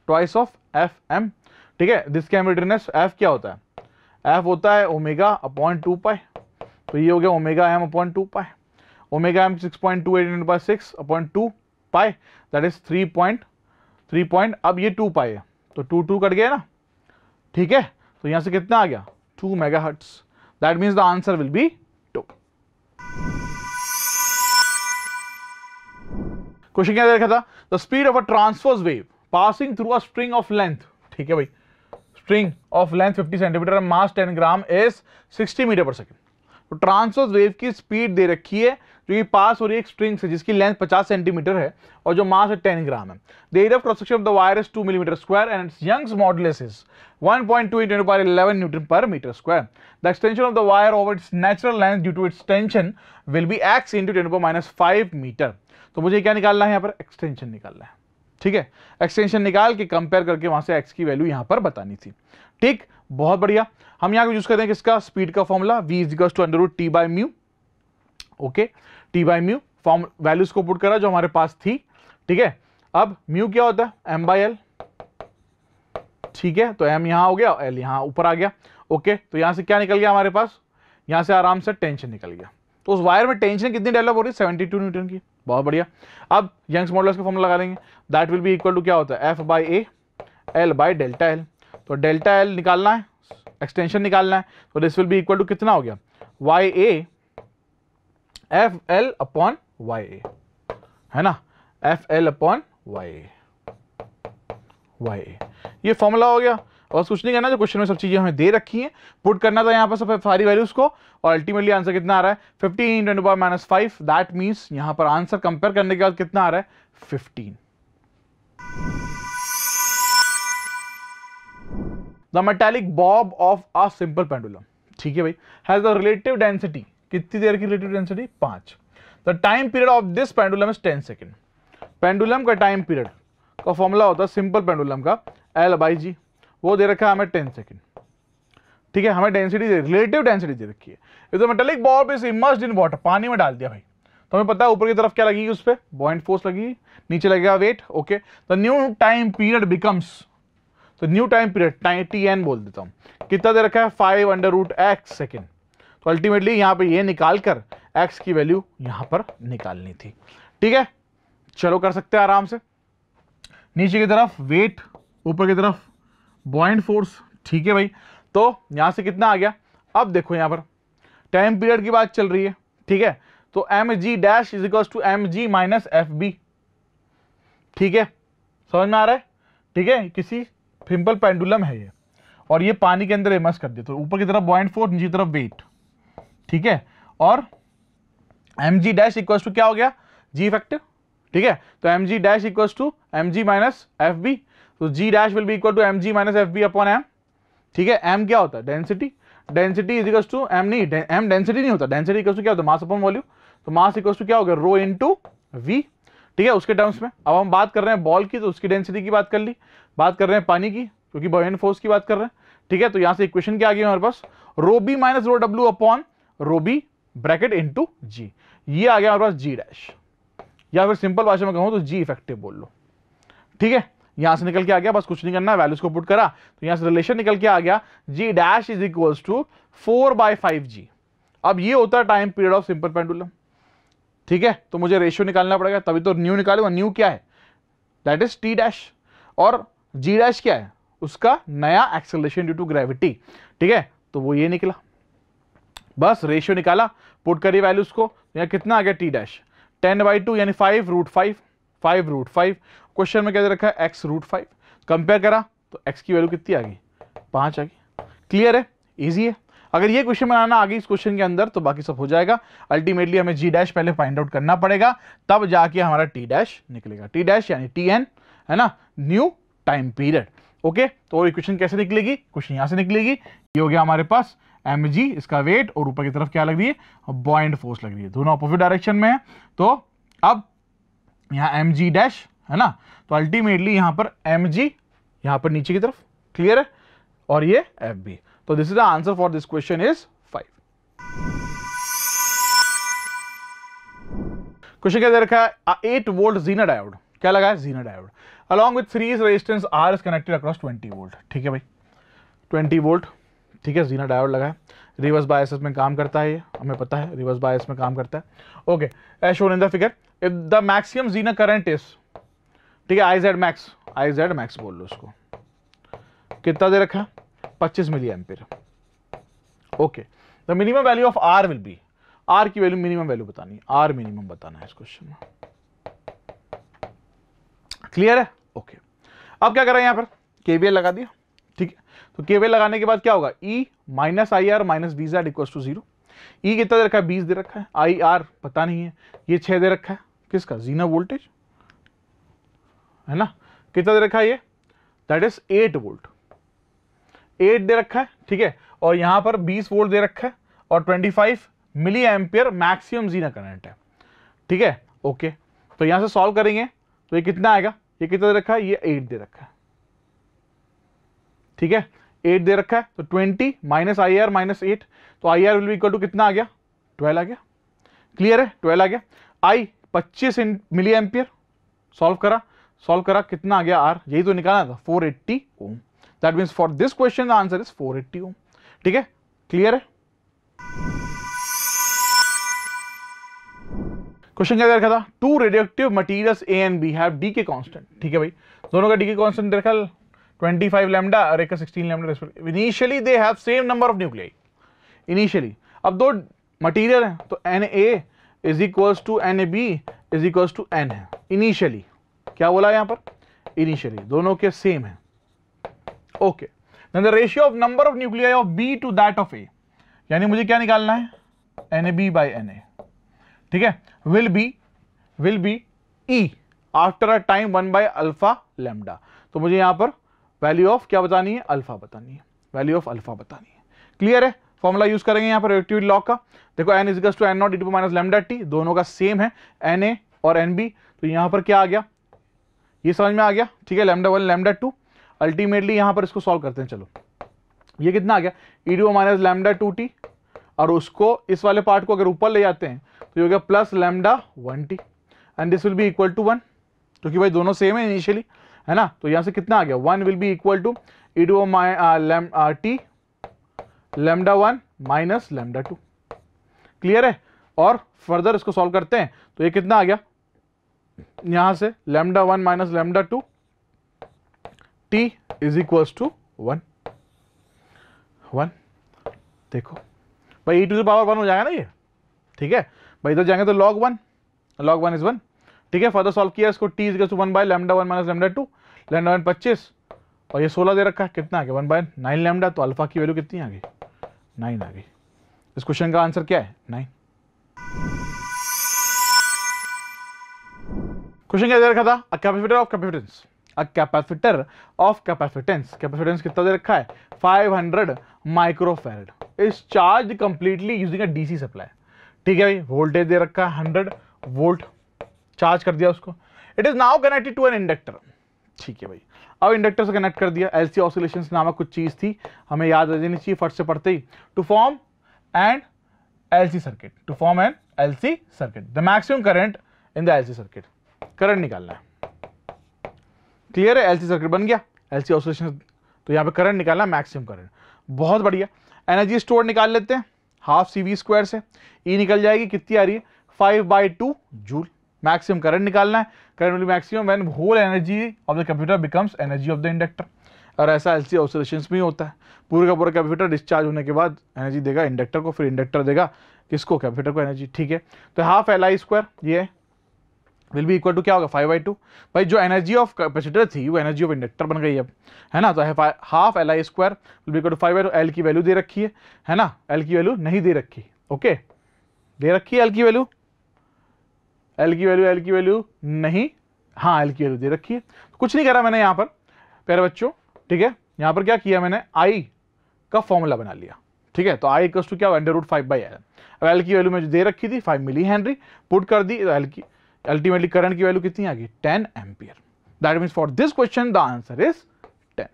twice of f m, ठीक है। This can be written as f क्या होता है, एफ होता है ओमेगा अपॉन 2 पाई, तो ये हो गया omega m upon 2 pi, omega m 6.28 × 6 upon 2 pi, that is 3.3 अब ये 2 पाई है तो 2 कट गया ना, ठीक है। तो यहां से कितना आ गया 2 megahertz, that means the answer will be 2। Question क्या देखा था, the speed of a transverse wave passing through a string of length, ठीक है भाई, स्ट्रिंग ऑफ लेंथ 50 सेंटीमीटर और मास 10 ग्राम इज 60 मीटर पर सेकेंड। तो ट्रांसवर्स वेव की स्पीड दे रखी है जो कि पास हो रही है एक स्ट्रिंग से जिसकी लेंथ 50 सेंटीमीटर है और जो मास है 10 ग्राम है। The area of cross section of the wire is 2 millimetre square and its Young's modulus is 1.2 × 10⁻11 newton per metre square. The extension of the wire over its natural length due to its tension will be x × 10⁻⁵ metre. तो मुझे क्या निकालना है यहाँ पर, एक्सटेंशन निकालना है, ठीक है। एक्सटेंशन निकाल के कंपेयर करके वहां से x की वैल्यू यहाँ पर बतानी थी, ठीक, बहुत बढ़िया। हम यहाँ यूज करते हैं किसका, स्पीड का formula v = √T/μ, okay, T/μ form values को पुट करा जो हमारे पास थी, ठीक है। अब म्यू क्या होता है, m/l, ठीक है, तो m यहां हो गया, l यहां ऊपर आ गया, ओके। तो यहां से क्या निकल गया हमारे पास, यहां से आराम से टेंशन निकल गया। तो उस वायर में टेंशन कितनी डेवलप हो रही है, 72 न्यूटन की, बहुत बढ़िया। अब यंग्स मॉडुलस का फॉर्मूला लगा लेंगे, that will be equal to क्या होता है, F/A L/Δl। तो डेल्टा एल निकालना है, एक्सटेंशन निकालना है, तो this will be equal to कितना हो गया, YA FL/YA, है ना, FL/YA, ये फॉर्मूला हो गया। और कुछ नहीं करना, जो क्वेश्चन में सब चीजें हमें दे रखी हैं पुट करना था यहाँ पर सब सारी वैल्यूज को, और अल्टीमेटली आंसर कितना आ रहा है 15 × 10⁻⁵। दैट मीन्स यहाँ पर आंसर कंपेयर करने के बाद कितना आ रहा है 15। The metallic Bob of a simple pendulum, ठीक है भाई, हैज द रिलेटिव डेंसिटी, कितनी देर की relative density 5। The time period of this pendulum is 10 second. Pendulum का टाइम पीरियड का फॉर्मूला होता है सिंपल पेंडुलम का L/G, वो दे रखा है हमें 10 सेकेंड, ठीक है। हमें डेंसिटी रिलेटिव डेंसिटी दे रखी है। If the metallic Bob is immersed in water, पानी में डाल दिया भाई, तो हमें पता है ऊपर की तरफ क्या लगेगी, उस पर बॉइंट फोर्स लगेगी, नीचे लगेगा weight, okay. The new time period becomes, तो न्यू टाइम पीरियड Tn बोल देता हूं, कितना दे रखा है 5/√x सेकेंड। तो अल्टीमेटली यहां पे ये निकाल कर x की वैल्यू यहां पर निकालनी थी, ठीक है। चलो कर सकते हैं आराम से, नीचे की तरफ वेट, ऊपर की तरफ बॉइंट फोर्स, ठीक है भाई। तो यहां से कितना आ गया, अब देखो यहां पर टाइम पीरियड की बात चल रही है, ठीक है। तो M G dash is equal to M G minus F b. ठीक है, समझ में आ रहा है? ठीक है, किसी सिंपल पेंडुलम है ये, और ये पानी के अंदर इमर्स कर दिया, तो ऊपर की तरफ बॉइंट फोर्स, नीचे की तरफ वेट। ठीक है, और M ji dash equal to क्या हो गया, जी इफेक्टिव। ठीक है, तो M G dash equal to M G minus F B, तो G dash will be equal to M G minus F B upon M. ठीक है, एम क्या होता है, density. Density is equal to M, नहीं एम डेंसिटी नहीं होता, डेंसिटी इक्वल टू क्या होता है, मास अपॉन वॉल्यूम। तो मास इक्वल टू क्या हो गया, रो इनटू वी। ठीक है, उसके टर्म्स में। अब हम बात कर रहे हैं बॉल की, तो उसकी डेंसिटी की बात कर ली। बात कर रहे हैं पानी की, क्योंकि बॉयंट फोर्स की बात कर रहे हैं। ठीक है, तो यहां से इक्वेशन क्या आ गई हमारे पास, rho B minus rho W upon rho B bracket into G. ये आ गया हमारे पास जी डैश, या फिर सिंपल भाषा में कहूं तो जी इफेक्टिव बोल लो। ठीक है, यहां से निकल के आ गया, बस कुछ नहीं करना, वैल्यूज को पुट करा तो यहां से रिलेशन निकल के आ गया, G dash is equals to 4/5g। अब ये होता है time period of simple pendulum. ठीक है, तो मुझे रेशियो निकालना पड़ेगा, तभी तो न्यू निकालूंगा। न्यू क्या है, दैट इज टी डैश, और जी डैश क्या है, उसका नया एक्सेलरेशन ड्यू टू ग्रेविटी। ठीक है, तो वो ये निकला, बस रेशियो निकाला, पुट करी वैल्यूज को, यहाँ कितना आ गया, टी डैश 10/2 यानी 5√5, 5√5। क्वेश्चन में क्या दे रखा है, x√5। कंपेयर करा तो x की वैल्यू कितनी आ गई, 5 आ गई। क्लियर है, इजी है। अगर ये क्वेश्चन बनाना आ गई इस क्वेश्चन के अंदर तो बाकी सब हो जाएगा। अल्टीमेटली हमें जी डैश पहले फाइंड आउट करना पड़ेगा, तब जाके हमारा टी डैश निकलेगा। टी डैश यानी टी एन, है ना, न्यू टाइम पीरियड। ओके, तो इक्वेशन कैसे निकलेगी, क्वेश्चन यहां से निकलेगी। ये हो गया हमारे पास एम जी, इसका वेट, और ऊपर की तरफ क्या लग रही है, बॉइंट फोर्स लग रही है, दोनों अपोजिट डायरेक्शन में है। तो अब यहाँ एम जी डैश है ना, तो अल्टीमेटली यहां पर एम जी, यहां पर नीचे की तरफ, क्लियर है, और ये एफ बी। तो this is the answer for this question is 5। Question क्या दे रखा है, 8 वोल्ट जीना डायोड, क्या लगा है, Zener diode, along with series resistance R is connected across 20 volt. ठीक है भाई, 20 वोल्ट। ठीक है, जीना डायोड लगा है, रिवर्स बायस में काम करता है, ये हमें पता है, रिवर्स बायस में काम करता है। Okay, as shown in the figure, if the maximum zener current is, ठीक है, आई जेड मैक्स बोल लो उसको, कितना दे रखा है, 25 milliampere. Okay, the minimum value of R will be, R की वैल्यू, मिनिमम वैल्यू बतानी है, आर मिनिमम बताना है इस क्वेश्चन में। क्लियर है, ओके। अब क्या कर रहे हैं, यहां पर केवीएल लगा दिया। ठीक है, तो केवीएल लगाने के बाद क्या होगा, E minus I R minus V Z equal to 0। E कितना दे रखा है, 20 दे रखा है, आई आर पता नहीं है, ये 6 दे रखा है, किसका, जीना वोल्टेज है ना, कितना दे रखा है ये, दैट इज 8 वोल्ट, 8 दे रखा है। ठीक है, और यहां पर 20 वोल्ट दे रखा है, और 25 milli ampere maximum zener current है। ठीक है, ओके, तो यहां से सॉल्व करेंगे तो ये कितना आएगा, ये कितना दे रखा है, ये 8 दे रखा है। ठीक है, 8 दे रखा है, तो 20 माइनस आई आर माइनस 8, तो I R will be equal to कितना आ गया, 12 आ गया। क्लियर है, 12 आ गया। आई 25 मिली एम्पियर, सॉल्व करा कितना आ गया आर, यही तो निकालना था, 480 ohm. That means for this question the answer is 480 ohm. ठीक है, क्लियर है। क्वेश्चन क्या रखा था, two radioactive materials A and B have decay constant. ठीक है भाई, दोनों का डी के कांस्टेंट देखा 25 लैम्डा और एक का 16 lambda. Initially they have same number of nuclei, initially. अब दो मटेरियल है तो N A is equals to N A B is equals to N है, इनिशियली। क्या बोला यहां पर, इनिशियली दोनों के सेम है। Okay, then the ratio of number of nuclei of B to that of A, यानी मुझे क्या निकालना है, N A B by N A. ठीक है, will B E after a time 1 by alpha lambda. तो मुझे यहां पर वैल्यू ऑफ क्या बतानी है, अल्फा बतानी है, वैल्यू ऑफ अल्फा बतानी है। क्लियर है, फॉर्मूला यूज करेंगे यहां पर रिलेटिविटी लॉ का। देखो n is to n naught d minus lambda t, दोनों का सेम है, एन ए और एन बी। तो यहां पर क्या आ गया, ये समझ में आ गया। ठीक है, लैम्डा 1 लैम्डा 2। अल्टीमेटली यहां पर इसको सॉल्व करते हैं, चलो ये कितना आ गया, E D minus lambda 2t, और उसको इस वाले पार्ट को अगर ऊपर ले जाते हैं तो ये हो गया plus lambda 1t, and this will be equal to 1, क्योंकि भाई दोनों सेम है इनिशियली, है ना। तो यहां से कितना आ गया, 1 will be equal to e d t lambda 1 minus lambda 2। Clear है, और फर्दर इसको सॉल्व करते हैं तो ये कितना आ गया, यहां से lambda 1 minus lambda 2 t is equals to 1। देखो भाई e टू द पावर 1 हो जाएगा ना ये। ठीक है, भाई इधर जाएंगे तो log 1 इज 1, ठीक है। फर्दर सॉल्व किया इसको, t is 1 by lambda 1 minus lambda 2, lambda 1 25 और ये 16 दे रखा है, कितना आ गया 1 बाय 9 लैम्डा, तो अल्फा की वैल्यू कितनी आ गई 9 आ गई। इस क्वेश्चन का आंसर क्या है 9। क्वेश्चन क्या दे रखा था, a capacitor of capacitance, a capacitor of capacitance, capacitance कितना दे रखा है 500 microfarad, is charge completely using a DC supply, ठीक है भाई। वोल्टेज दे रखा है 100 वोल्ट, चार्ज कर दिया उसको। It is now connected to an inductor, ठीक है भाई। अब इंडक्टर से कनेक्ट कर दिया, एलसी ऑसिलेशंस नामक कुछ चीज थी, हमें याद रह जानी चाहिए फट से पढ़ते ही। To form and LC circuit, to form an LC circuit, the maximum current in the LC circuit, current निकालना है, क्लियर है। एलसी सर्किट बन गया, एलसी ऑसिलेशन, तो यहाँ पे करंट निकालना है, मैक्सिमम करंट, बहुत बढ़िया। एनर्जी स्टोर निकाल लेते हैं, हाफ CV स्क्वायर से E निकल जाएगी, कितनी आ रही है 5/2 जूल। मैक्सिमम करंट निकालना है, current will be maximum when whole energy of the capacitor becomes energy of the inductor, और ऐसा एलसी ऑसिलेशंस में होता है। पूरे का पूरा कैपेसिटर डिस्चार्ज होने के बाद एनर्जी देगा इंडक्टर को, फिर इंडक्टर देगा किसको, कैपेसिटर को एनर्जी, ठीक है। तो हाफ LI स्क्वायर ये विल बी इक्वल टू क्या होगा 5/2, भाई जो एनर्जी ऑफ कैपेसिटर थी वो एनर्जी ऑफ इंडक्टर बन गई अब, है ना। तो half LI square will be equal to 5/2, L की वैल्यू दे रखी है ना, एल की वैल्यू नहीं दे रखी, ओके, दे रखी है एल की वैल्यू, एल की वैल्यू नहीं, हाँ एल की वैल्यू दे रखी है। कुछ नहीं करा मैंने यहाँ पर प्यारे बच्चों, ठीक है। यहाँ पर क्या किया मैंने, आई का फॉर्मूला बना लिया, ठीक है। तो आई इक्वल्स टू क्या √5/L, अब एल की वैल्यू में जो दे रखी थी 5 मिली हेनरी, पुट कर दी, एल की अल्टीमेटली करंट की वैल्यू कितनी आ गई 10 ampere. That means for this question the answer is 10।